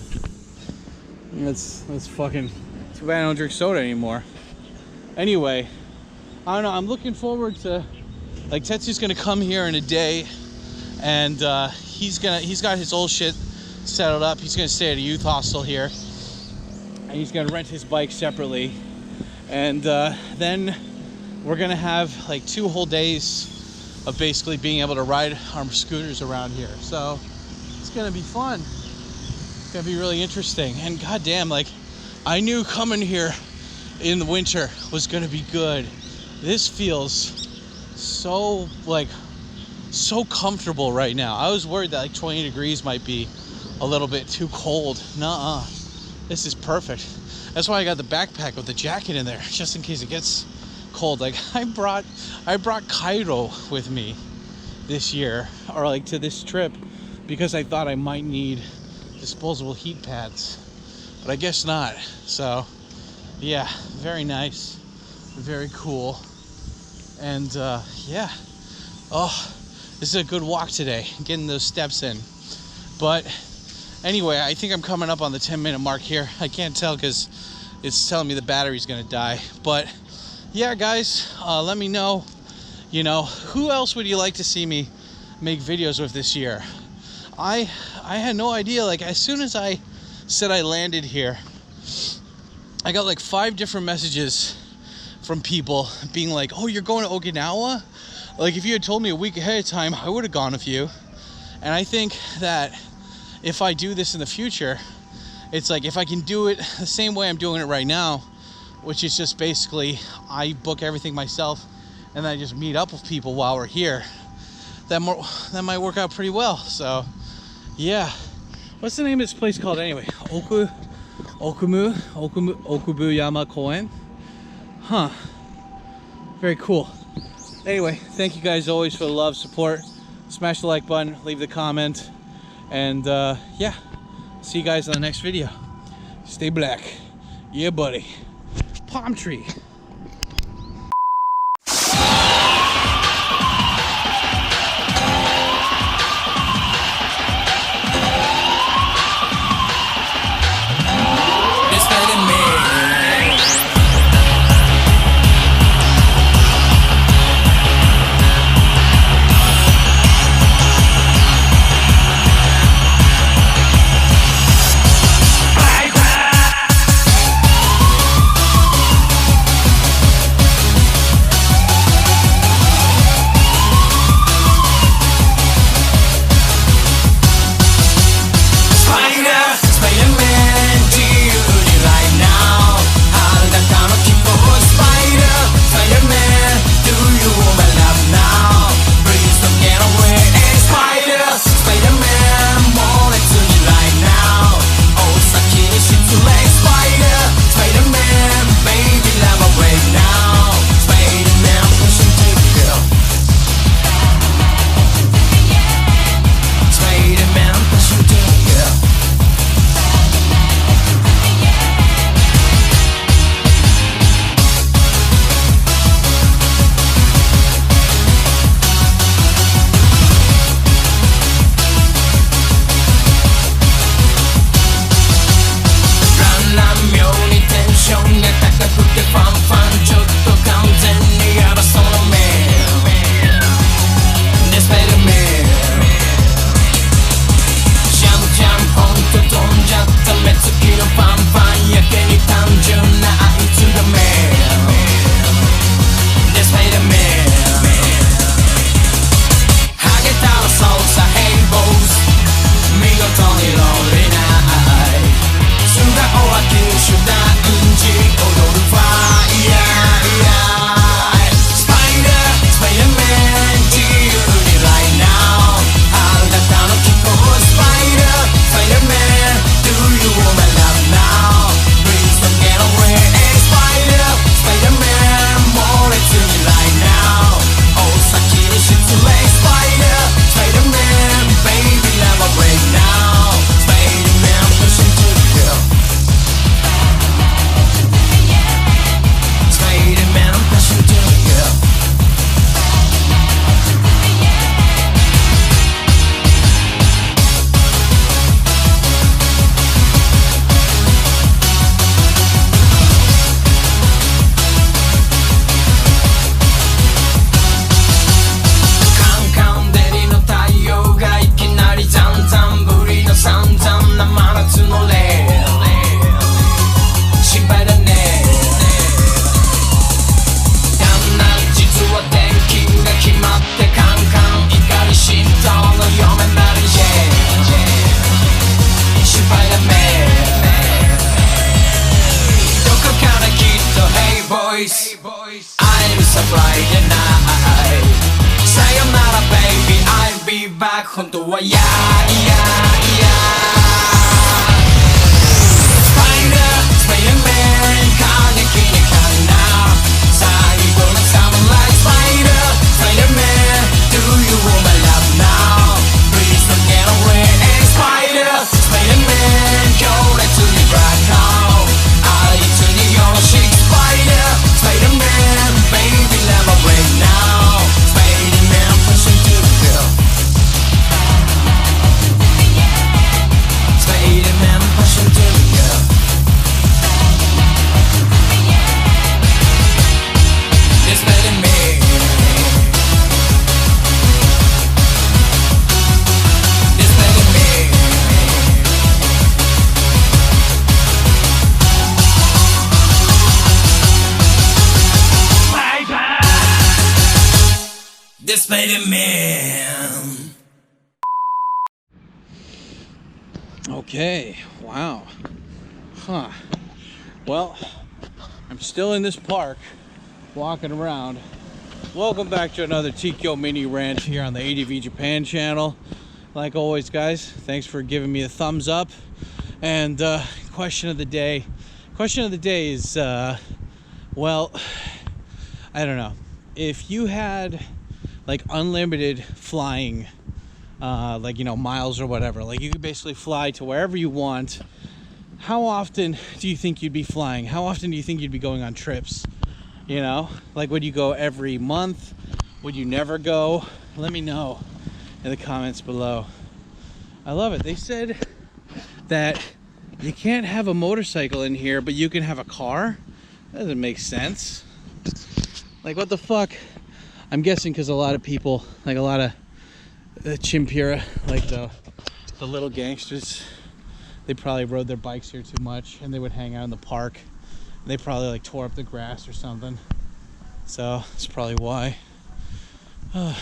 That's fucking too bad I don't drink soda anymore. Anyway, I don't know. I'm looking forward to, like, Tetsu's gonna come here in a day, and he's got his old shit settled up. He's gonna stay at a youth hostel here, and he's gonna rent his bike separately, and then we're gonna have like 2 whole days of basically being able to ride our scooters around here. So it's gonna be fun. It's gonna be really interesting. And goddamn, like, I knew coming here in the winter was gonna be good. This feels so, like, so comfortable right now. I was worried that like 20 degrees might be a little bit too cold. Nuh-uh. This is perfect. That's why I got the backpack with the jacket in there, just in case it gets cold. Like, I brought Cairo with me this year, or like to this trip, because I thought I might need disposable heat pads, but I guess not. So yeah, very nice, very cool. And yeah, oh, this is a good walk today, getting those steps in. But anyway, I think I'm coming up on the 10-minute mark here. I can't tell because it's telling me the battery's gonna die. But yeah, guys, let me know, you know, who else would you like to see me make videos with this year? I had no idea. Like, as soon as I said I landed here, I got like 5 different messages from people being like, oh, you're going to Okinawa? Like, if you had told me a week ahead of time, I would have gone with you. And I think that if I do this in the future, it's like, if I can do it the same way I'm doing it right now, which is just basically I book everything myself and then I just meet up with people while we're here, that might work out pretty well. So yeah, what's the name of this place called anyway? Okubuyama Koen? Huh, very cool. Anyway, thank you guys always for the love, support. Smash the like button, leave the comment, and yeah, see you guys in the next video. Stay black. Yeah, buddy. Palm tree. じゃないさよなら baby I'll be back 本当は嫌いやいやスパイダースパイダーマン過激にかな最後のサムライスパイダースパイダーマン Do you want my love now Please don't get away Spider Spider-Man 強烈にブラックホールあいつによろしく Spider Spider-Man Baby let my way now Spider-Man push into the girl Spider-Man push into the girl It's Spider-Man This Spider-Man. Okay, wow. Huh. Well, I'm still in this park, walking around. Welcome back to another Tikyo mini rant here on the ADV Japan channel. Like always, guys, thanks for giving me a thumbs up. And question of the day. Question of the day is, well, I don't know. If you had like unlimited flying, like, you know, miles or whatever, like you could basically fly to wherever you want, how often do you think you'd be flying? How often do you think you'd be going on trips? You know, like, would you go every month? Would you never go? Let me know in the comments below. I love it. They said that you can't have a motorcycle in here, but you can have a car. That doesn't make sense. Like, what the fuck? I'm guessing because a lot of people, like a lot of chimpira, like the little gangsters, they probably rode their bikes here too much, and they would hang out in the park. They probably like tore up the grass or something. So that's probably why. What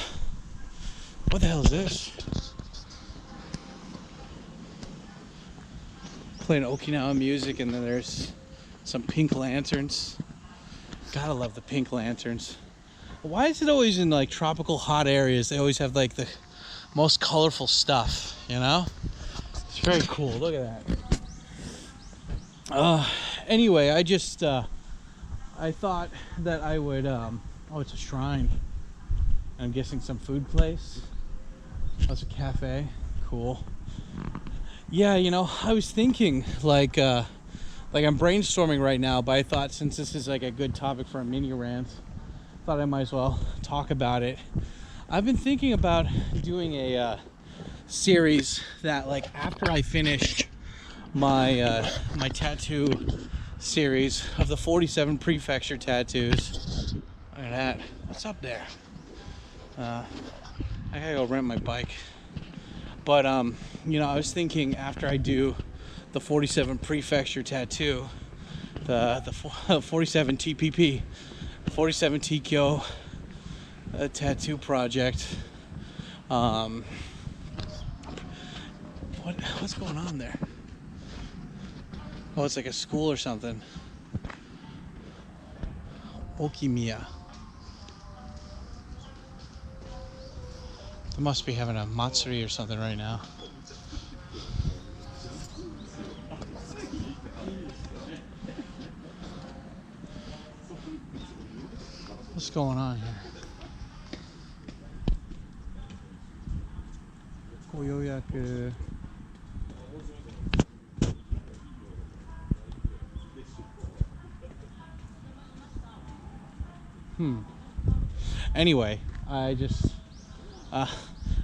the hell is this? Playing Okinawa music, and then there's some pink lanterns. Gotta love the pink lanterns. Why is it always in like tropical hot areas? They always have like the most colorful stuff, you know? It's very cool. Look at that. Anyway, I just I thought that I would oh, it's a shrine. I'm guessing some food place. That's a cafe. Cool. Yeah, you know, I was thinking like I'm brainstorming right now, but I thought since this is like a good topic for a mini rant, thought I might as well talk about it. I've been thinking about doing a series that, like, after I finished my my tattoo series of the 47 prefecture tattoos. Look at that. What's up there? I gotta go rent my bike. But you know, I was thinking after I do the 47 prefecture tattoo, the 47 TPP, 47 Tikyo tattoo project. What's going on there? Oh, it's like a school or something. Okimiya. They must be having a matsuri or something right now. What's going on here? Koyoyaku. Anyway, I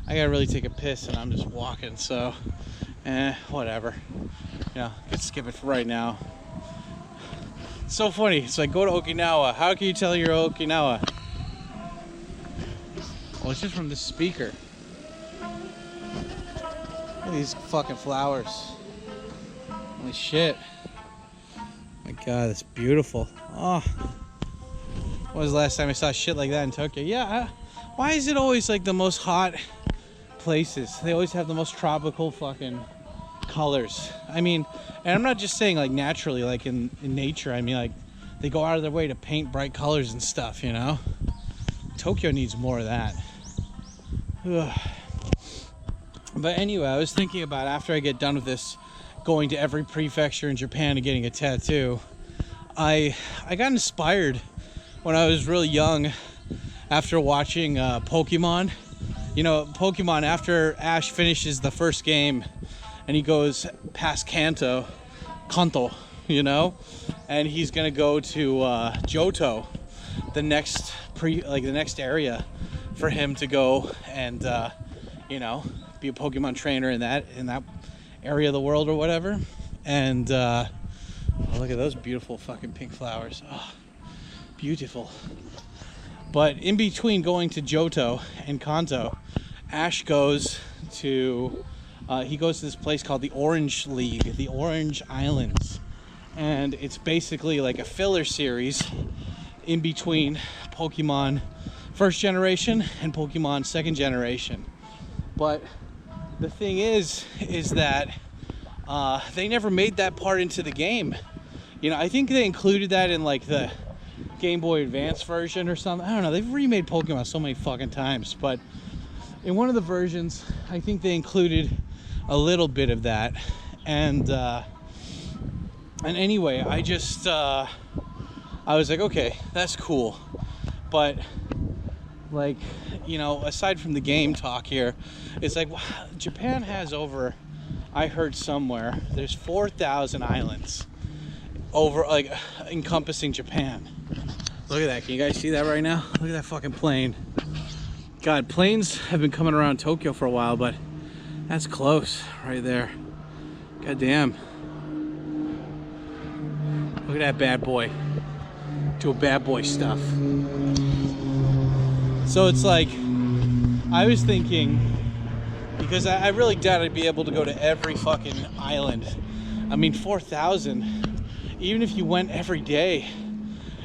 gotta really take a piss and I'm just walking, so whatever. You know, could skip it for right now. It's so funny. It's like, go to Okinawa. How can you tell you're Okinawa? Well, it's just from the speaker. Look at these fucking flowers. Holy shit. My God, that's beautiful. Oh. When was the last time I saw shit like that in Tokyo? Yeah, why is it always like the most hot places? They always have the most tropical fucking colors. I mean, and I'm not just saying like naturally, like in nature. I mean, like, they go out of their way to paint bright colors and stuff, you know? Tokyo needs more of that. Ugh. But anyway, I was thinking about after I get done with this, going to every prefecture in Japan and getting a tattoo. I got inspired when I was really young after watching Pokemon. You know, Pokemon, after Ash finishes the first game and he goes past Kanto, you know, and he's gonna go to Johto, the next area for him to go and you know, be a Pokemon trainer in that area of the world or whatever. And oh, look at those beautiful fucking pink flowers. Oh, beautiful. But in between going to Johto and Kanto, Ash goes to this place called the Orange League, the Orange Islands. And it's basically like a filler series in between Pokemon first generation and Pokemon second generation. But the thing is that they never made that part into the game. You know, I think they included that in like the Game Boy Advance version or something. I don't know. They've remade Pokemon so many fucking times, but in one of the versions, I think they included a little bit of that. And anyway, I just I was like, okay, that's cool. But like, you know, aside from the game talk here, it's like Japan has over, I heard somewhere, there's 4,000 islands over, like, encompassing Japan. Look at that. Can you guys see that right now? Look at that fucking plane. God, planes have been coming around Tokyo for a while, but that's close right there. God damn. Look at that bad boy. Do bad boy stuff. So it's like, I was thinking, because I really doubt I'd be able to go to every fucking island. I mean, 4,000, even if you went every day,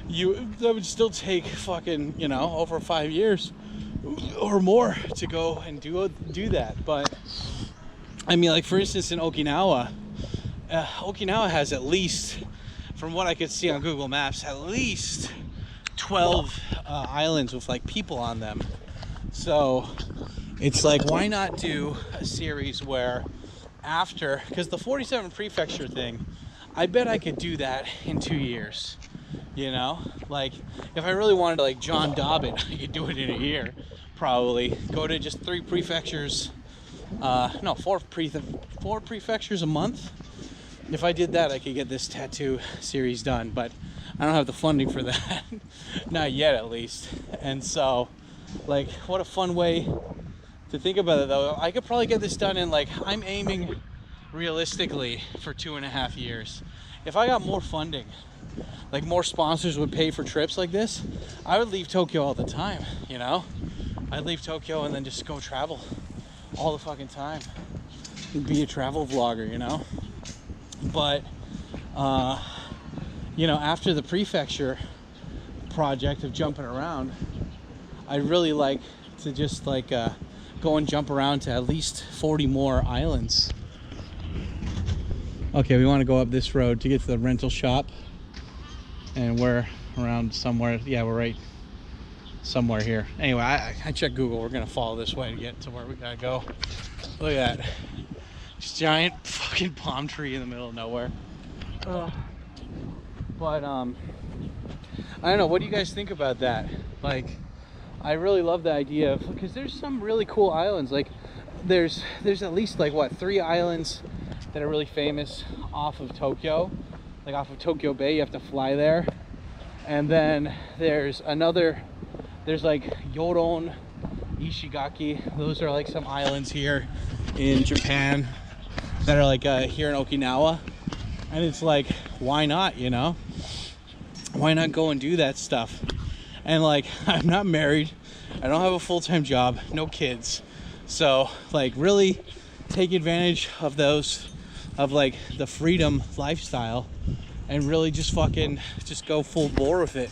that would still take fucking, you know, over 5 years or more to go and do that. But I mean, like, for instance, in Okinawa, Okinawa has at least, from what I could see on Google Maps, at least 12 islands with like people on them. So it's like, why not do a series where after, because the 47 prefecture thing, I bet I could do that in 2 years. You know, like if I really wanted to, like John Dobbin, I could do it in a year, probably. Go to just 3 prefectures, no, 4 prefectures a month. If I did that, I could get this tattoo series done, but I don't have the funding for that. Not yet, at least. And so, like, what a fun way to think about it, though. I could probably get this done in, like, I'm aiming realistically for 2.5 years. If I got more funding, like more sponsors would pay for trips like this, I would leave Tokyo all the time, you know? I'd leave Tokyo and then just go travel all the fucking time. Be a travel vlogger, you know? But, you know, after the prefecture project of jumping around, I'd really like to just like go and jump around to at least 40 more islands. Okay, we want to go up this road to get to the rental shop, and we're around somewhere. Yeah, we're right somewhere here. Anyway, I checked Google. We're gonna follow this way to get to where we gotta go. Look at that. This giant fucking palm tree in the middle of nowhere. But I don't know, what do you guys think about that? Like, I really love the idea of, because there's some really cool islands. Like there's at least like what, 3 islands that are really famous off of Tokyo, like off of Tokyo Bay. You have to fly there. And then there's like Yoron, Ishigaki. Those are like some islands here in Japan that are like here in Okinawa. And it's like, why not, you know? Why not go and do that stuff? And like, I'm not married, I don't have a full-time job, no kids, so like really take advantage of those, of like the freedom lifestyle, and really just fucking just go full bore with it,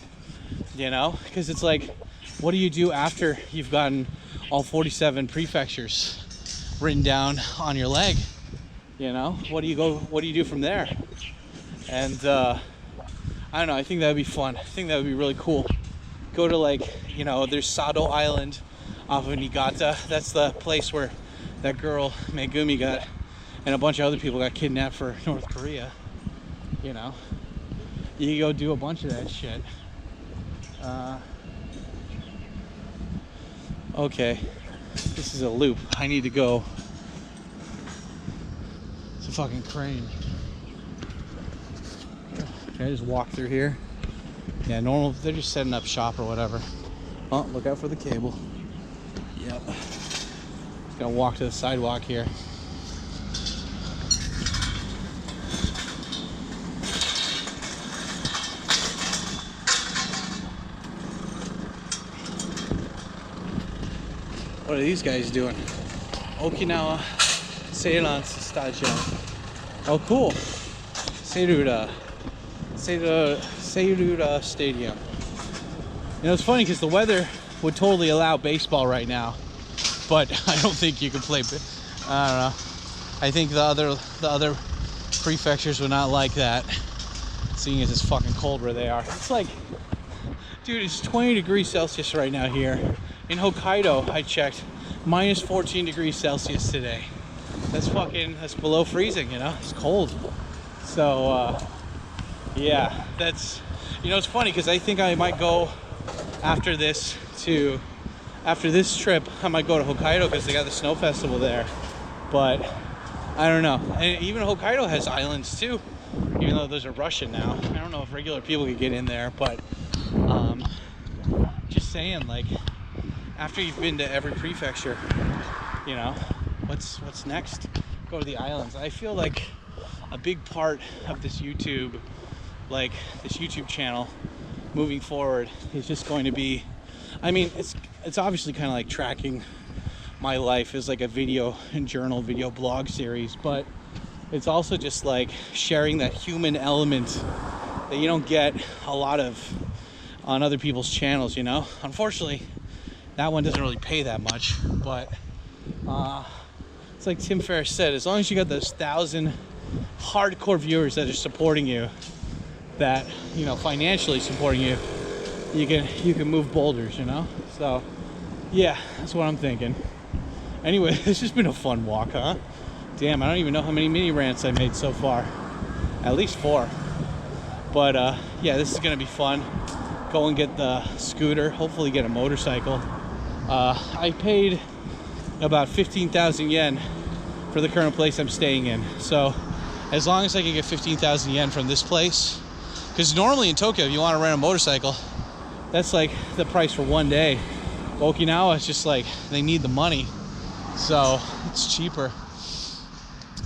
you know? Because it's like, what do you do after you've gotten all 47 prefectures written down on your leg? You know, what do you do from there? And I don't know, I think that would be fun. I think that would be really cool. go to, like, you know, there's Sado Island off of Niigata. That's the place where that girl Megumi got, and a bunch of other people got kidnapped for North Korea. You know, you can go do a bunch of that shit. Okay, this is a loop. I need to go. It's a fucking crane. Can I just walk through here? Yeah, normal. They're just setting up shop or whatever. Oh, look out for the cable. Yep. Just gotta walk to the sidewalk here. What are these guys doing? Okinawa Seirans Stadium. Oh, cool. Seiruda Stadium. You know, it's funny because the weather would totally allow baseball right now, but I don't think you can play. I don't know. I think the other prefectures would not like that, seeing as it's fucking cold where they are. It's like, dude, it's 20 degrees Celsius right now here. In Hokkaido, I checked, minus 14 degrees Celsius today. That's below freezing, you know? It's cold. So, yeah, that's, you know, it's funny because I think I might go after this trip, I might go to Hokkaido because they got the snow festival there. But I don't know. And even Hokkaido has islands too, even though those are Russian now. I don't know if regular people could get in there, but just saying, like, after you've been to every prefecture, you know, what's next? Go to the islands. I feel like a big part of this YouTube channel moving forward is just going to be, I mean, it's obviously kind of like tracking my life as like a video and journal video blog series, but it's also just like sharing that human element that you don't get a lot of on other people's channels, you know. Unfortunately, that one doesn't really pay that much, but it's like Tim Ferriss said, as long as you got those 1,000 hardcore viewers that are supporting you, that, you know, financially supporting you, you can move boulders, you know. So yeah, that's what I'm thinking. Anyway, this has been a fun walk, huh? Damn, I don't even know how many mini rants I made so far. At least 4. But yeah, this is gonna be fun. Go and get the scooter, hopefully get a motorcycle. I paid about 15,000 yen for the current place I'm staying in. So as long as I can get 15,000 yen from this place, because normally in Tokyo, if you want to rent a motorcycle, that's like the price for one day. Okinawa, it's just like they need the money, so it's cheaper.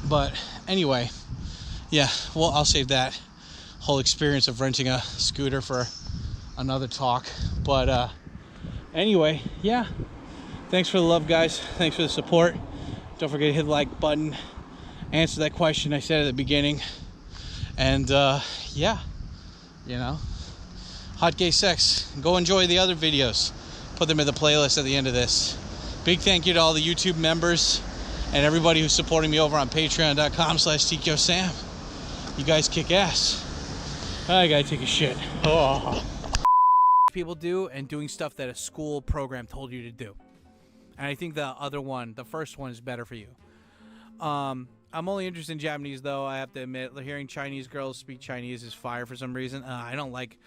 But anyway, yeah, well, I'll save that whole experience of renting a scooter for another talk. But anyway, yeah, thanks for the love, guys. Thanks for the support. Don't forget to hit the like button, answer that question I said at the beginning, and yeah, you know, hot gay sex. Go enjoy the other videos, put them in the playlist at the end of this. Big thank you to all the YouTube members and everybody who's supporting me over on patreon.com/TkyoSam. You guys kick ass. I gotta take a shit. Oh. People do, and doing stuff that a school program told you to do. And I think the first one is better for you. I'm only interested in Japanese, though. I have to admit, hearing Chinese girls speak Chinese is fire for some reason. I don't like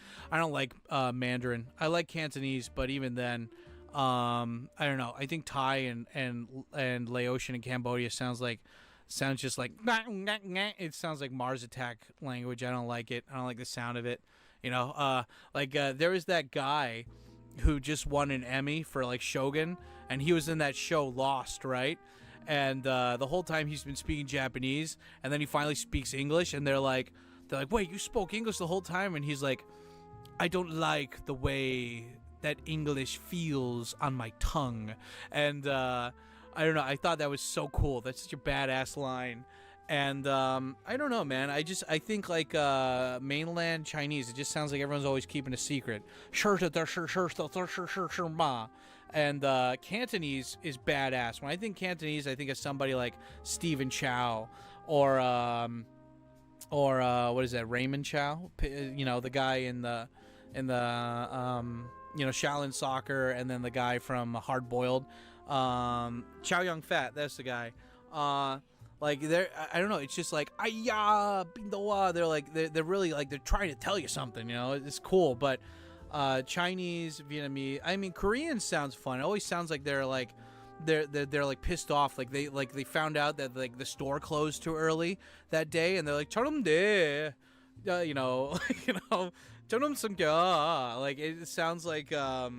Mandarin. I like Cantonese, but even then, I don't know. I think Thai and Laotian and Cambodia sounds just like it sounds like Mars Attack language. I don't like it. I don't like the sound of it. You know, there was that guy who just won an Emmy for like Shogun, and he was in that show Lost, right? And the whole time he's been speaking Japanese, and then he finally speaks English, and they're like, wait, you spoke English the whole time? And he's like, I don't like the way that English feels on my tongue. And I don't know, I thought that was so cool. That's such a badass line. And I don't know, man. I think like mainland Chinese, it just sounds like everyone's always keeping a secret. And Cantonese is badass. When I think Cantonese, I think of somebody like Stephen Chow or what is that, Raymond Chow? You know, the guy in the you know, Shaolin Soccer, and then the guy from Hard Boiled, Chow Yun Fat. That's the guy. Like they're, I don't know. It's just like Aya Bindoa. They're like they're really like they're trying to tell you something. You know, it's cool. But Chinese, Vietnamese. I mean, Korean sounds fun. It always sounds like they're like they're like pissed off. Like they found out that like the store closed too early that day, and they're like "Chorumde," you know, you know, "Chorumsungya." Like it sounds like they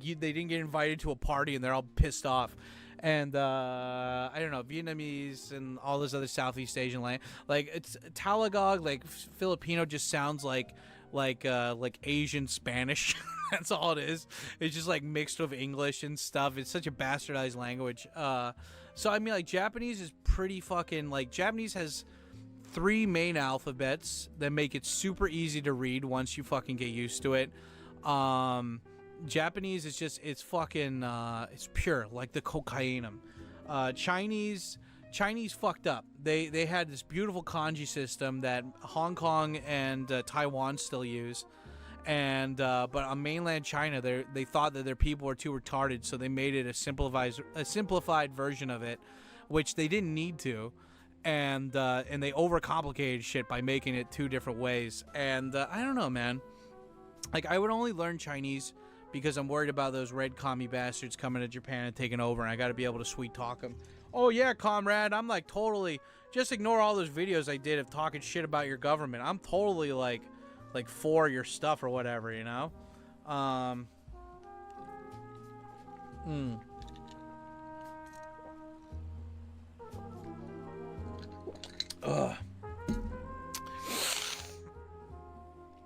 didn't get invited to a party and they're all pissed off. And I don't know, Vietnamese and all this other Southeast Asian land, like it's Tagalog, like Filipino, just sounds like Asian Spanish. That's all it is. It's just like mixed with English and stuff. It's such a bastardized language. So I mean, like Japanese is pretty fucking like Japanese has 3 main alphabets that make it super easy to read once you fucking get used to it. Japanese is just, it's fucking, it's pure, like the cocaine. Chinese fucked up. They had this beautiful kanji system that Hong Kong and Taiwan still use. And, but on mainland China, they thought that their people were too retarded, so they made it a simplified version of it, which they didn't need to. And they overcomplicated shit by making it 2 different ways. And, I don't know, man. Like, I would only learn Chinese because I'm worried about those red commie bastards coming to Japan and taking over, and I got to be able to sweet talk them. Oh yeah, comrade, I'm like totally, just ignore all those videos I did of talking shit about your government. I'm totally like for your stuff or whatever, you know?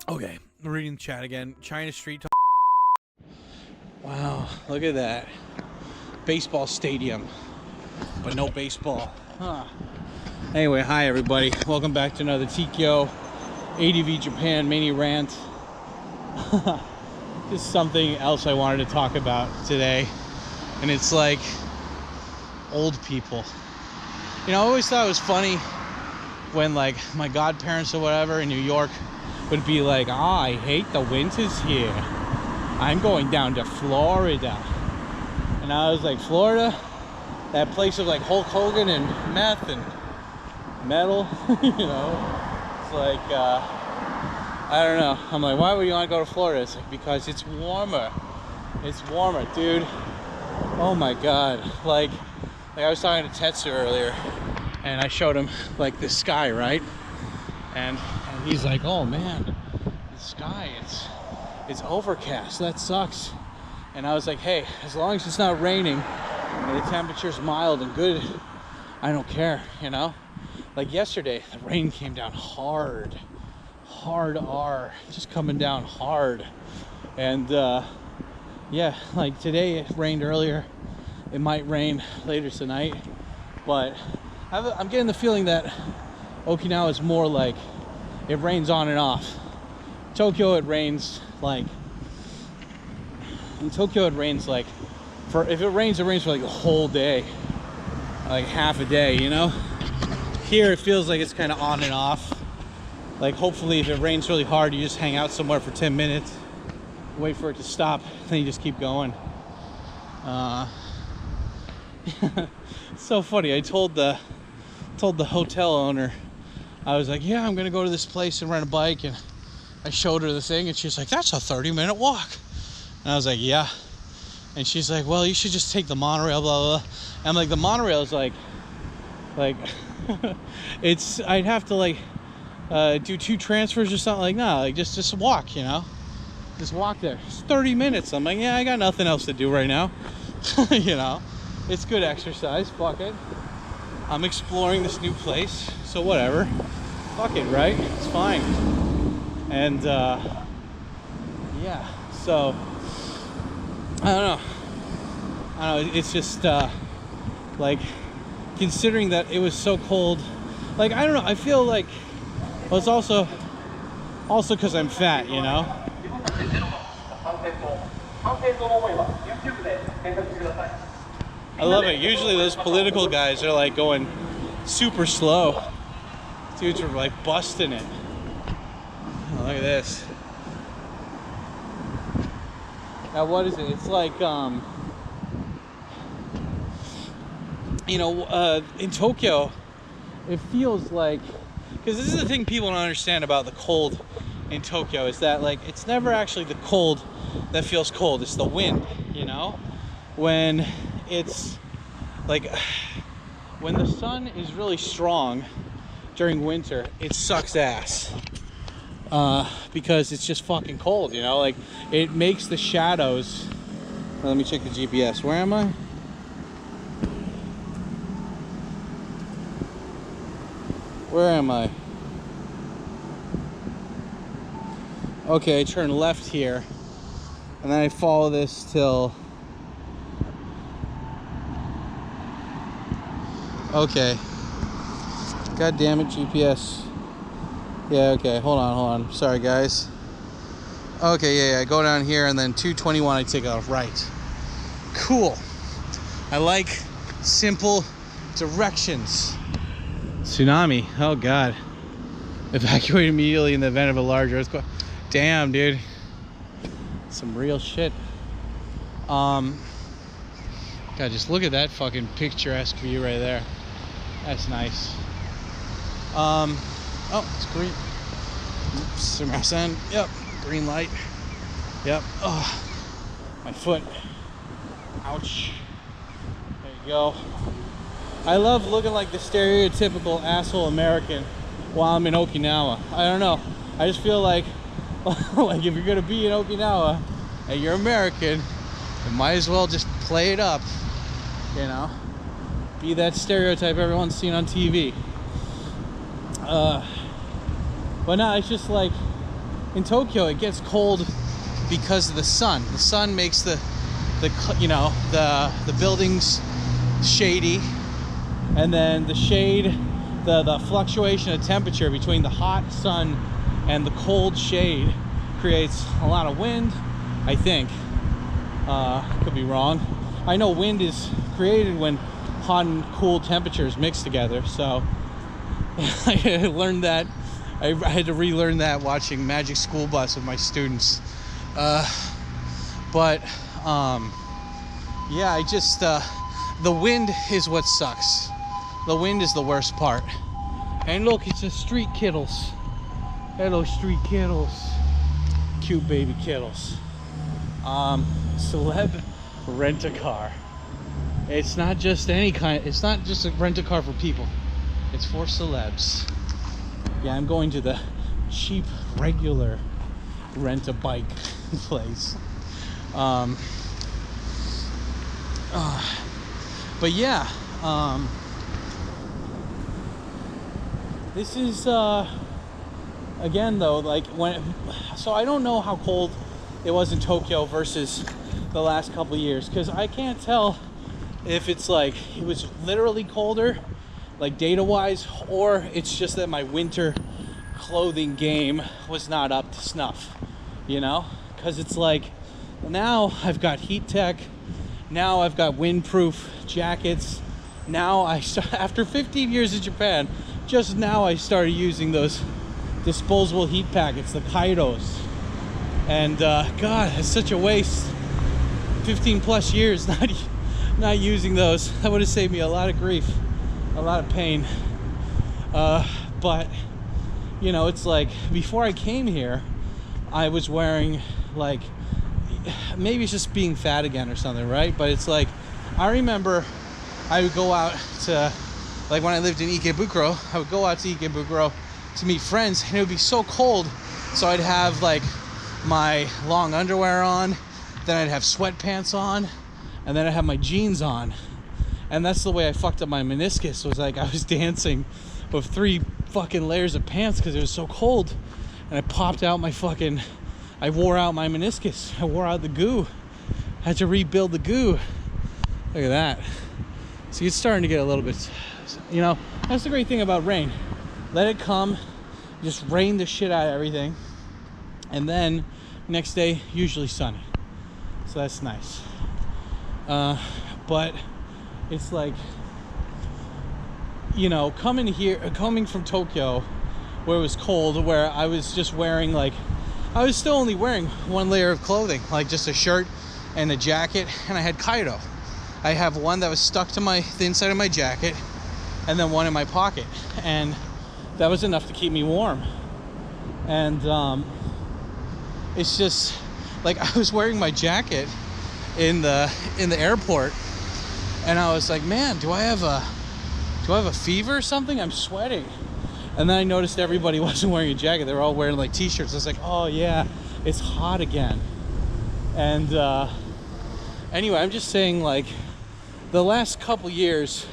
Okay, reading the chat again. China Street Talk. Wow, look at that. Baseball stadium, but no baseball. Huh. Anyway, hi everybody. Welcome back to another Tikyo ADV Japan mini rant. Just something else I wanted to talk about today. And it's like old people. You know, I always thought it was funny when like my godparents or whatever in New York would be like, I hate the winters here. I'm going down to Florida. And I was like, Florida? That place of like Hulk Hogan and meth and metal? You know? It's like, I don't know. I'm like, why would you want to go to Florida? It's like, because it's warmer. It's warmer, dude. Oh my God. Like I was talking to Tetsu earlier, and I showed him like the sky, right? And he's like, oh man, the sky, it's overcast. That sucks. And I was like, hey, as long as it's not raining and the temperature's mild and good, I don't care, you know? Like yesterday, the rain came down hard R, just coming down hard. And yeah, like today it rained earlier. It might rain later tonight, but I'm getting the feeling that Okinawa is more like it rains on and off. Tokyo, it rains like, in Tokyo it rains like, if it rains for like a whole day, like half a day, you know? Here it feels like it's kind of on and off. Like hopefully if it rains really hard, you just hang out somewhere for 10 minutes, wait for it to stop, then you just keep going. It's so funny. I told the hotel owner, I was like, yeah, I'm gonna go to this place and rent a bike, and I showed her the thing, and she's like, that's a 30-minute walk. And I was like, yeah. And she's like, well, you should just take the monorail, blah, blah, blah. And I'm like, the monorail is like it's, I'd have to like do 2 transfers or something. Like, no, like just walk, you know, just walk there. It's 30 minutes. I'm like, yeah, I got nothing else to do right now. You know, it's good exercise. Fuck it. I'm exploring this new place, so whatever. Fuck it, right? It's fine. And yeah, so I don't know. It's just like, considering that it was so cold, like, I don't know, I feel like, well, it's also because I'm fat, you know? I love it. Usually those political guys are like going super slow. Dudes are like busting it. Oh, look at this. what is it? It's like, in Tokyo, it feels like, because this is the thing people don't understand about the cold in Tokyo, is that like it's never actually the cold that feels cold, it's the wind, you know? When it's like, when the sun is really strong during winter, it sucks ass. Because it's just fucking cold, you know? Like, it makes the shadows. Well, let me check the GPS. Where am I? Where am I? Okay, I turn left here, and then I follow this till... Okay. God damn it, GPS. Yeah, okay, hold on. Sorry, guys. Okay, yeah, go down here, and then 221, I take a right. Cool. I like simple directions. Tsunami. Oh, God. Evacuate immediately in the event of a large earthquake. Damn, dude. Some real shit. God, just look at that fucking picturesque view right there. That's nice. Oh, it's green. Oops, yep, green light. Yep. Oh, my foot. Ouch. There you go. I love looking like the stereotypical asshole American while I'm in Okinawa. I don't know. I just feel like, like if you're gonna be in Okinawa and you're American, you might as well just play it up. You know, be that stereotype everyone's seen on TV. But no, it's just like in Tokyo it gets cold because of the sun. The sun makes the buildings shady, and then the shade, the fluctuation of temperature between the hot sun and the cold shade creates a lot of wind, I think. Could be wrong. I know wind is created when hot and cool temperatures mix together, so I learned that. I had to relearn that watching Magic School Bus with my students. Yeah, I just, the wind is what sucks. The wind is the worst part. And look, it's a street kittles. Hello, street kittles. Cute baby kittles. Celeb rent-a-car. It's not just any kind, it's not just a rent-a-car for people. It's for celebs. Yeah, I'm going to the cheap, regular rent-a-bike place. But yeah, this is, again though, like so I don't know how cold it was in Tokyo versus the last couple of years, because I can't tell if it's like, it was literally colder, like data-wise, or it's just that my winter clothing game was not up to snuff, you know? Because it's like, now I've got heat tech, now I've got windproof jackets, now after 15 years in Japan, just now I started using those disposable heat packets, the Kairos, and God, it's such a waste. 15 plus years not using those. That would have saved me a lot of grief, a lot of pain. But you know, it's like before I came here, I was wearing, like, maybe it's just being fat again or something, right? But it's like, I remember I would go out to, like when I lived in Ikebukuro, I would go out to Ikebukuro to meet friends, and it would be so cold, so I'd have like my long underwear on, then I'd have sweatpants on, and then I'd have my jeans on. And that's the way I fucked up my meniscus, was like I was dancing with 3 fucking layers of pants because it was so cold, and I popped out my fucking, I wore out my meniscus, I wore out the goo, I had to rebuild the goo. Look at that. So it's starting to get a little bit, you know, that's the great thing about rain. Let it come, just rain the shit out of everything, and then next day usually sunny, so that's nice. But it's like, you know, coming from Tokyo where it was cold, where I was just wearing, like, I was still only wearing 1 layer of clothing, like just a shirt and a jacket, and I had Kaido. I have one that was stuck to the inside of my jacket, and then one in my pocket, and that was enough to keep me warm. And it's just like, I was wearing my jacket in the airport, and I was like, man, do I have a fever or something? I'm sweating. And then I noticed everybody wasn't wearing a jacket. They were all wearing like t-shirts. I was like, oh yeah, it's hot again. And anyway, I'm just saying, like, the last couple years,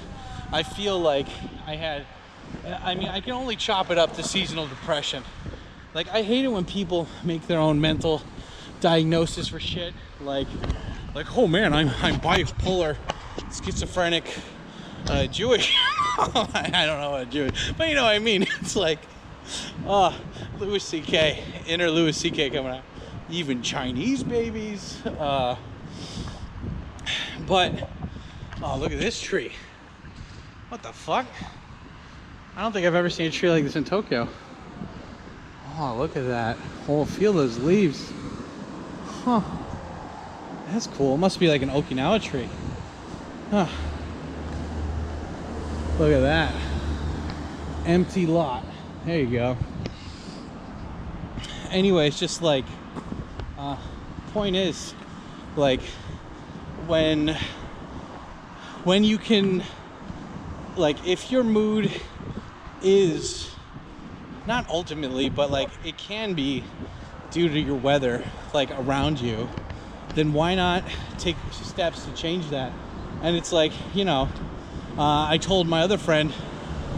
I feel like I can only chop it up to seasonal depression. Like, I hate it when people make their own mental diagnosis for shit. Like, oh man, I'm bipolar, schizophrenic, Jewish. I don't know what Jewish, but you know what I mean. It's like, Louis C.K., inner Louis C.K. coming out. Even Chinese babies. But, oh, look at this tree. What the fuck? I don't think I've ever seen a tree like this in Tokyo. Oh, look at that. Oh, feel those leaves. Huh. That's cool. It must be like an Okinawa tree. Huh. Look at that. Empty lot. There you go. Anyway, it's just like, point is, like, when you can, like, if your mood is not ultimately, but like it can be due to your weather, like, around you, then why not take steps to change that? And it's like, you know, I told my other friend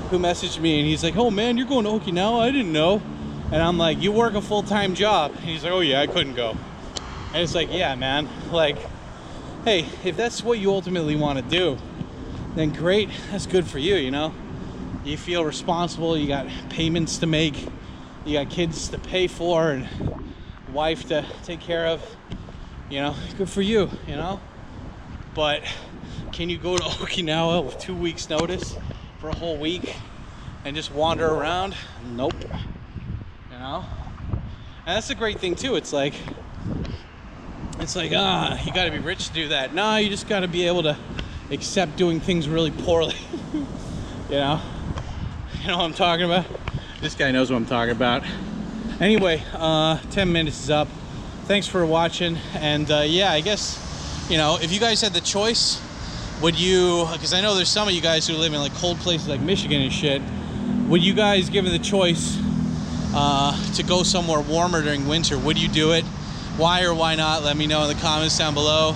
who messaged me, and he's like, oh man, you're going to Okinawa? I didn't know. And I'm like, you work a full-time job? And he's like, oh yeah, I couldn't go. And it's like, yeah, man, like, hey, if that's what you ultimately want to do, then great, that's good for you, you know? You feel responsible, you got payments to make, you got kids to pay for, and wife to take care of, you know, good for you, you know? But can you go to Okinawa with 2 weeks notice for a whole week and just wander around? Nope. You know? And that's the great thing too. It's like, you gotta be rich to do that. No, you just gotta be able to accept doing things really poorly. You know? You know what I'm talking about? This guy knows what I'm talking about. Anyway, 10 minutes is up. Thanks for watching. And yeah, I guess, you know, if you guys had the choice, would you, because I know there's some of you guys who live in like cold places like Michigan and shit, would you guys, given the choice to go somewhere warmer during winter, would you do it? Why or why not? Let me know in the comments down below.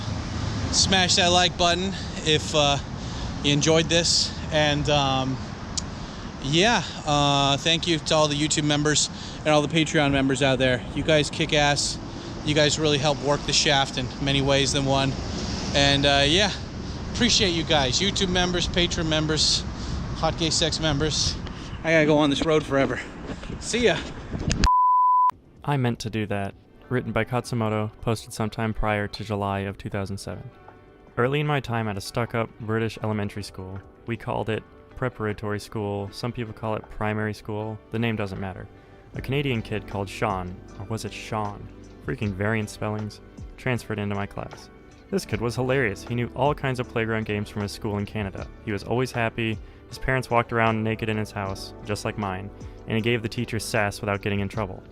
Smash that like button if you enjoyed this. And yeah, thank you to all the YouTube members and all the Patreon members out there. You guys kick ass. You guys really help work the shaft in many ways than one. And yeah, appreciate you guys. YouTube members, Patreon members, hot gay sex members. I gotta go on this road forever. See ya. I Meant to Do That, written by Katsumoto, posted sometime prior to July of 2007. Early in my time at a stuck-up British elementary school, we called it preparatory school, some people call it primary school, the name doesn't matter. A Canadian kid called Sean, or was it Sean? Freaking variant spellings, transferred into my class. This kid was hilarious. He knew all kinds of playground games from his school in Canada. He was always happy, his parents walked around naked in his house, just like mine, and he gave the teachers sass without getting in trouble.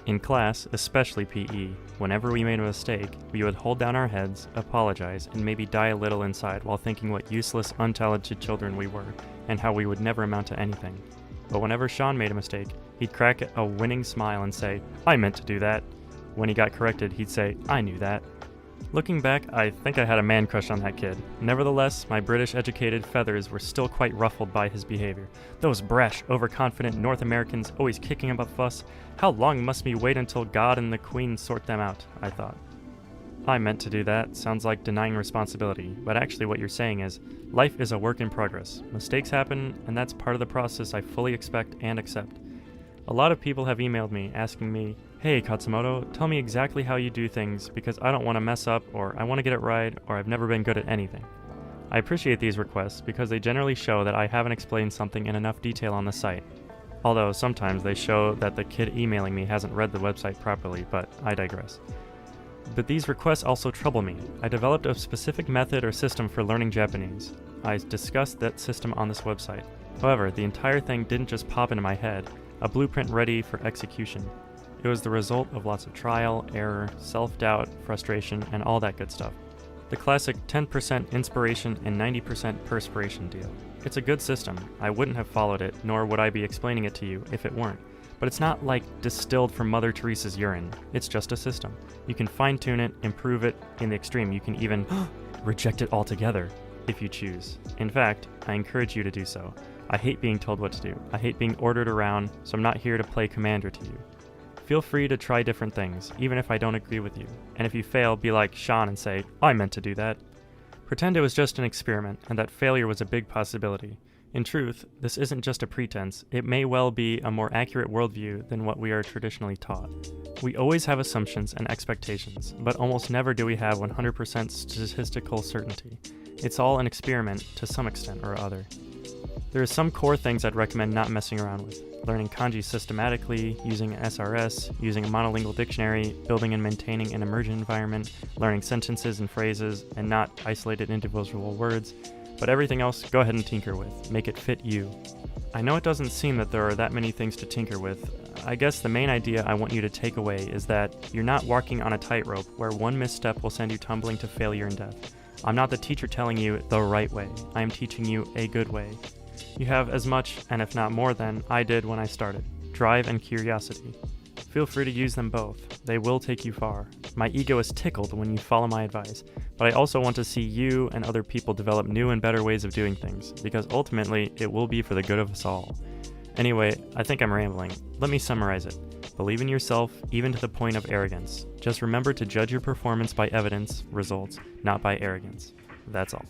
In class, especially PE, whenever we made a mistake, we would hold down our heads, apologize, and maybe die a little inside while thinking what useless, untalented children we were, and how we would never amount to anything. But whenever Sean made a mistake, he'd crack a winning smile and say, I meant to do that. When he got corrected, he'd say, I knew that. Looking back, I think I had a man crush on that kid. Nevertheless, my British-educated feathers were still quite ruffled by his behavior. Those brash, overconfident North Americans always kicking up a fuss. How long must we wait until God and the Queen sort them out, I thought. I meant to do that sounds like denying responsibility, but actually what you're saying is, life is a work in progress. Mistakes happen, and that's part of the process I fully expect and accept. A lot of people have emailed me asking me, hey Katsumoto, tell me exactly how you do things because I don't want to mess up, or I want to get it right, or I've never been good at anything. I appreciate these requests because they generally show that I haven't explained something in enough detail on the site. Although sometimes they show that the kid emailing me hasn't read the website properly, but I digress. But these requests also trouble me. I developed a specific method or system for learning Japanese. I discussed that system on this website. However, the entire thing didn't just pop into my head, a blueprint ready for execution. It was the result of lots of trial, error, self-doubt, frustration, and all that good stuff. The classic 10% inspiration and 90% perspiration deal. It's a good system. I wouldn't have followed it, nor would I be explaining it to you if it weren't. But it's not like distilled from Mother Teresa's urine. It's just a system. You can fine-tune it, improve it, in the extreme you can even reject it altogether if you choose. In fact, I encourage you to do so. I hate being told what to do. I hate being ordered around, so I'm not here to play commander to you. Feel free to try different things, even if I don't agree with you. And if you fail, be like Sean and say, I meant to do that. Pretend it was just an experiment, and that failure was a big possibility. In truth, this isn't just a pretense. It may well be a more accurate worldview than what we are traditionally taught. We always have assumptions and expectations, but almost never do we have 100% statistical certainty. It's all an experiment to some extent or other. There are some core things I'd recommend not messing around with. Learning kanji systematically, using an SRS, using a monolingual dictionary, building and maintaining an emergent environment, learning sentences and phrases, and not isolated individual words. But everything else, go ahead and tinker with. Make it fit you. I know it doesn't seem that there are that many things to tinker with. I guess the main idea I want you to take away is that you're not walking on a tightrope where one misstep will send you tumbling to failure and death. I'm not the teacher telling you the right way. I am teaching you a good way. You have as much, and if not more than, I did when I started. Drive and curiosity. Feel free to use them both. They will take you far. My ego is tickled when you follow my advice, but I also want to see you and other people develop new and better ways of doing things, because ultimately, it will be for the good of us all. Anyway, I think I'm rambling. Let me summarize it. Believe in yourself, even to the point of arrogance. Just remember to judge your performance by evidence, results, not by arrogance. That's all.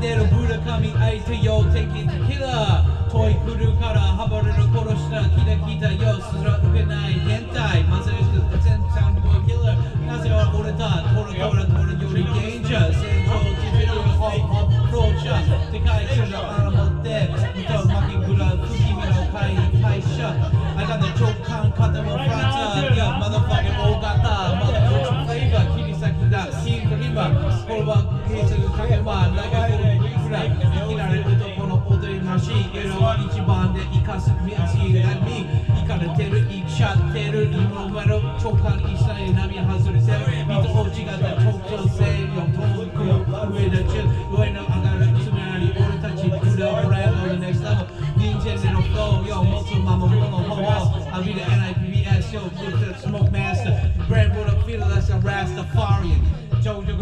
でるブラ神相手よ敵キラー問い来るから暴れる殺したキラキタよすら受けない変態混ぜる全サウンドボーイキラーなぜは俺だトラトラトラよりデンジャー戦闘ジビルホッププローチャーでかいクラー持って歌う負けグラー吹き目の会社I got the 直感肩もフランツいやまだファゲ大型まだこっちフレーバー切り裂きだキークリバーこれは警察かけま投げ込むいきなり男の踊りマシンエロは一番で生かす道がに生かれてる生きちゃってる今の直感一切波外れてる人を違った特徴性よ遠く上で上の上がるつまり俺たちグラブランドの next level 人間でのフローよ持つまま物の方を浴びる NIPBS よ Put the smoke master brand what I feel like a Rastafarian Jojo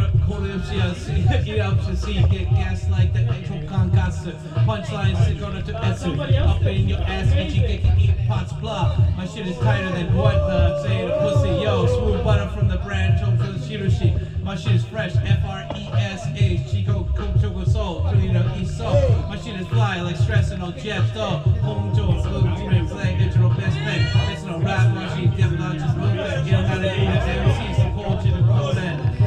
get up to see, get gas like the Tokan Gatsu. Punchlines to go to Etsu. Up in your ass, and you get eat pots blah. My shit is tighter than what the say the pussy. Yo, smooth butter from the brand Tofu Shiroshi. My shit is fresh, F-R-E-S-H. Chico Choco Soul, Torino Iso. My shit is fly like stressing on jet though. Home Joe, blue dream flag, intro best friend. It's no rap, my shit, devil not just movement. You don't gotta do it, MC, some culture to cool that.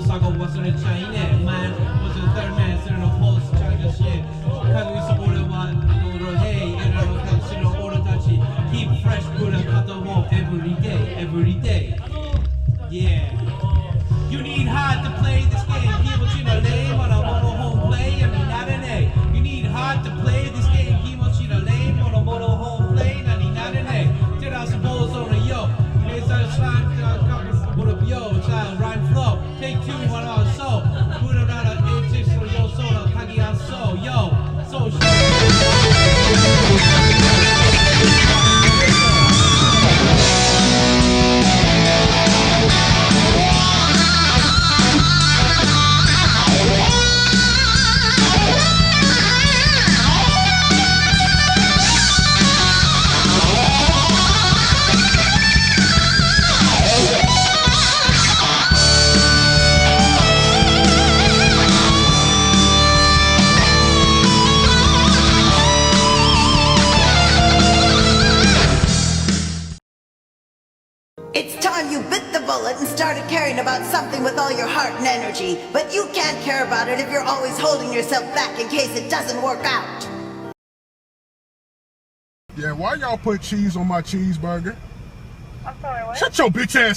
サゴ忘れちゃいねえ Man was the third man sitting on post trying to shit 隠す俺は道路 Hey エラの隠しの俺たち Keep fresh プラ肩を Every day Every day Yeah You need hard to play this game 気持ちのレイモノモノホームプレイ I mean not an A You need hard to play this game 気持ちのレイモノモノホームプレイ 何なるね Did I suppose on a yo It's a slime What up yo child rhyme flow Take two, one on so. Put it on a 86 for your soda, Kagi on so. Yo, so started caring about something with all your heart and energy, but you can't care about it if you're always holding yourself back in case it doesn't work out. Yeah, why y'all put cheese on my cheeseburger? Shut your bitch ass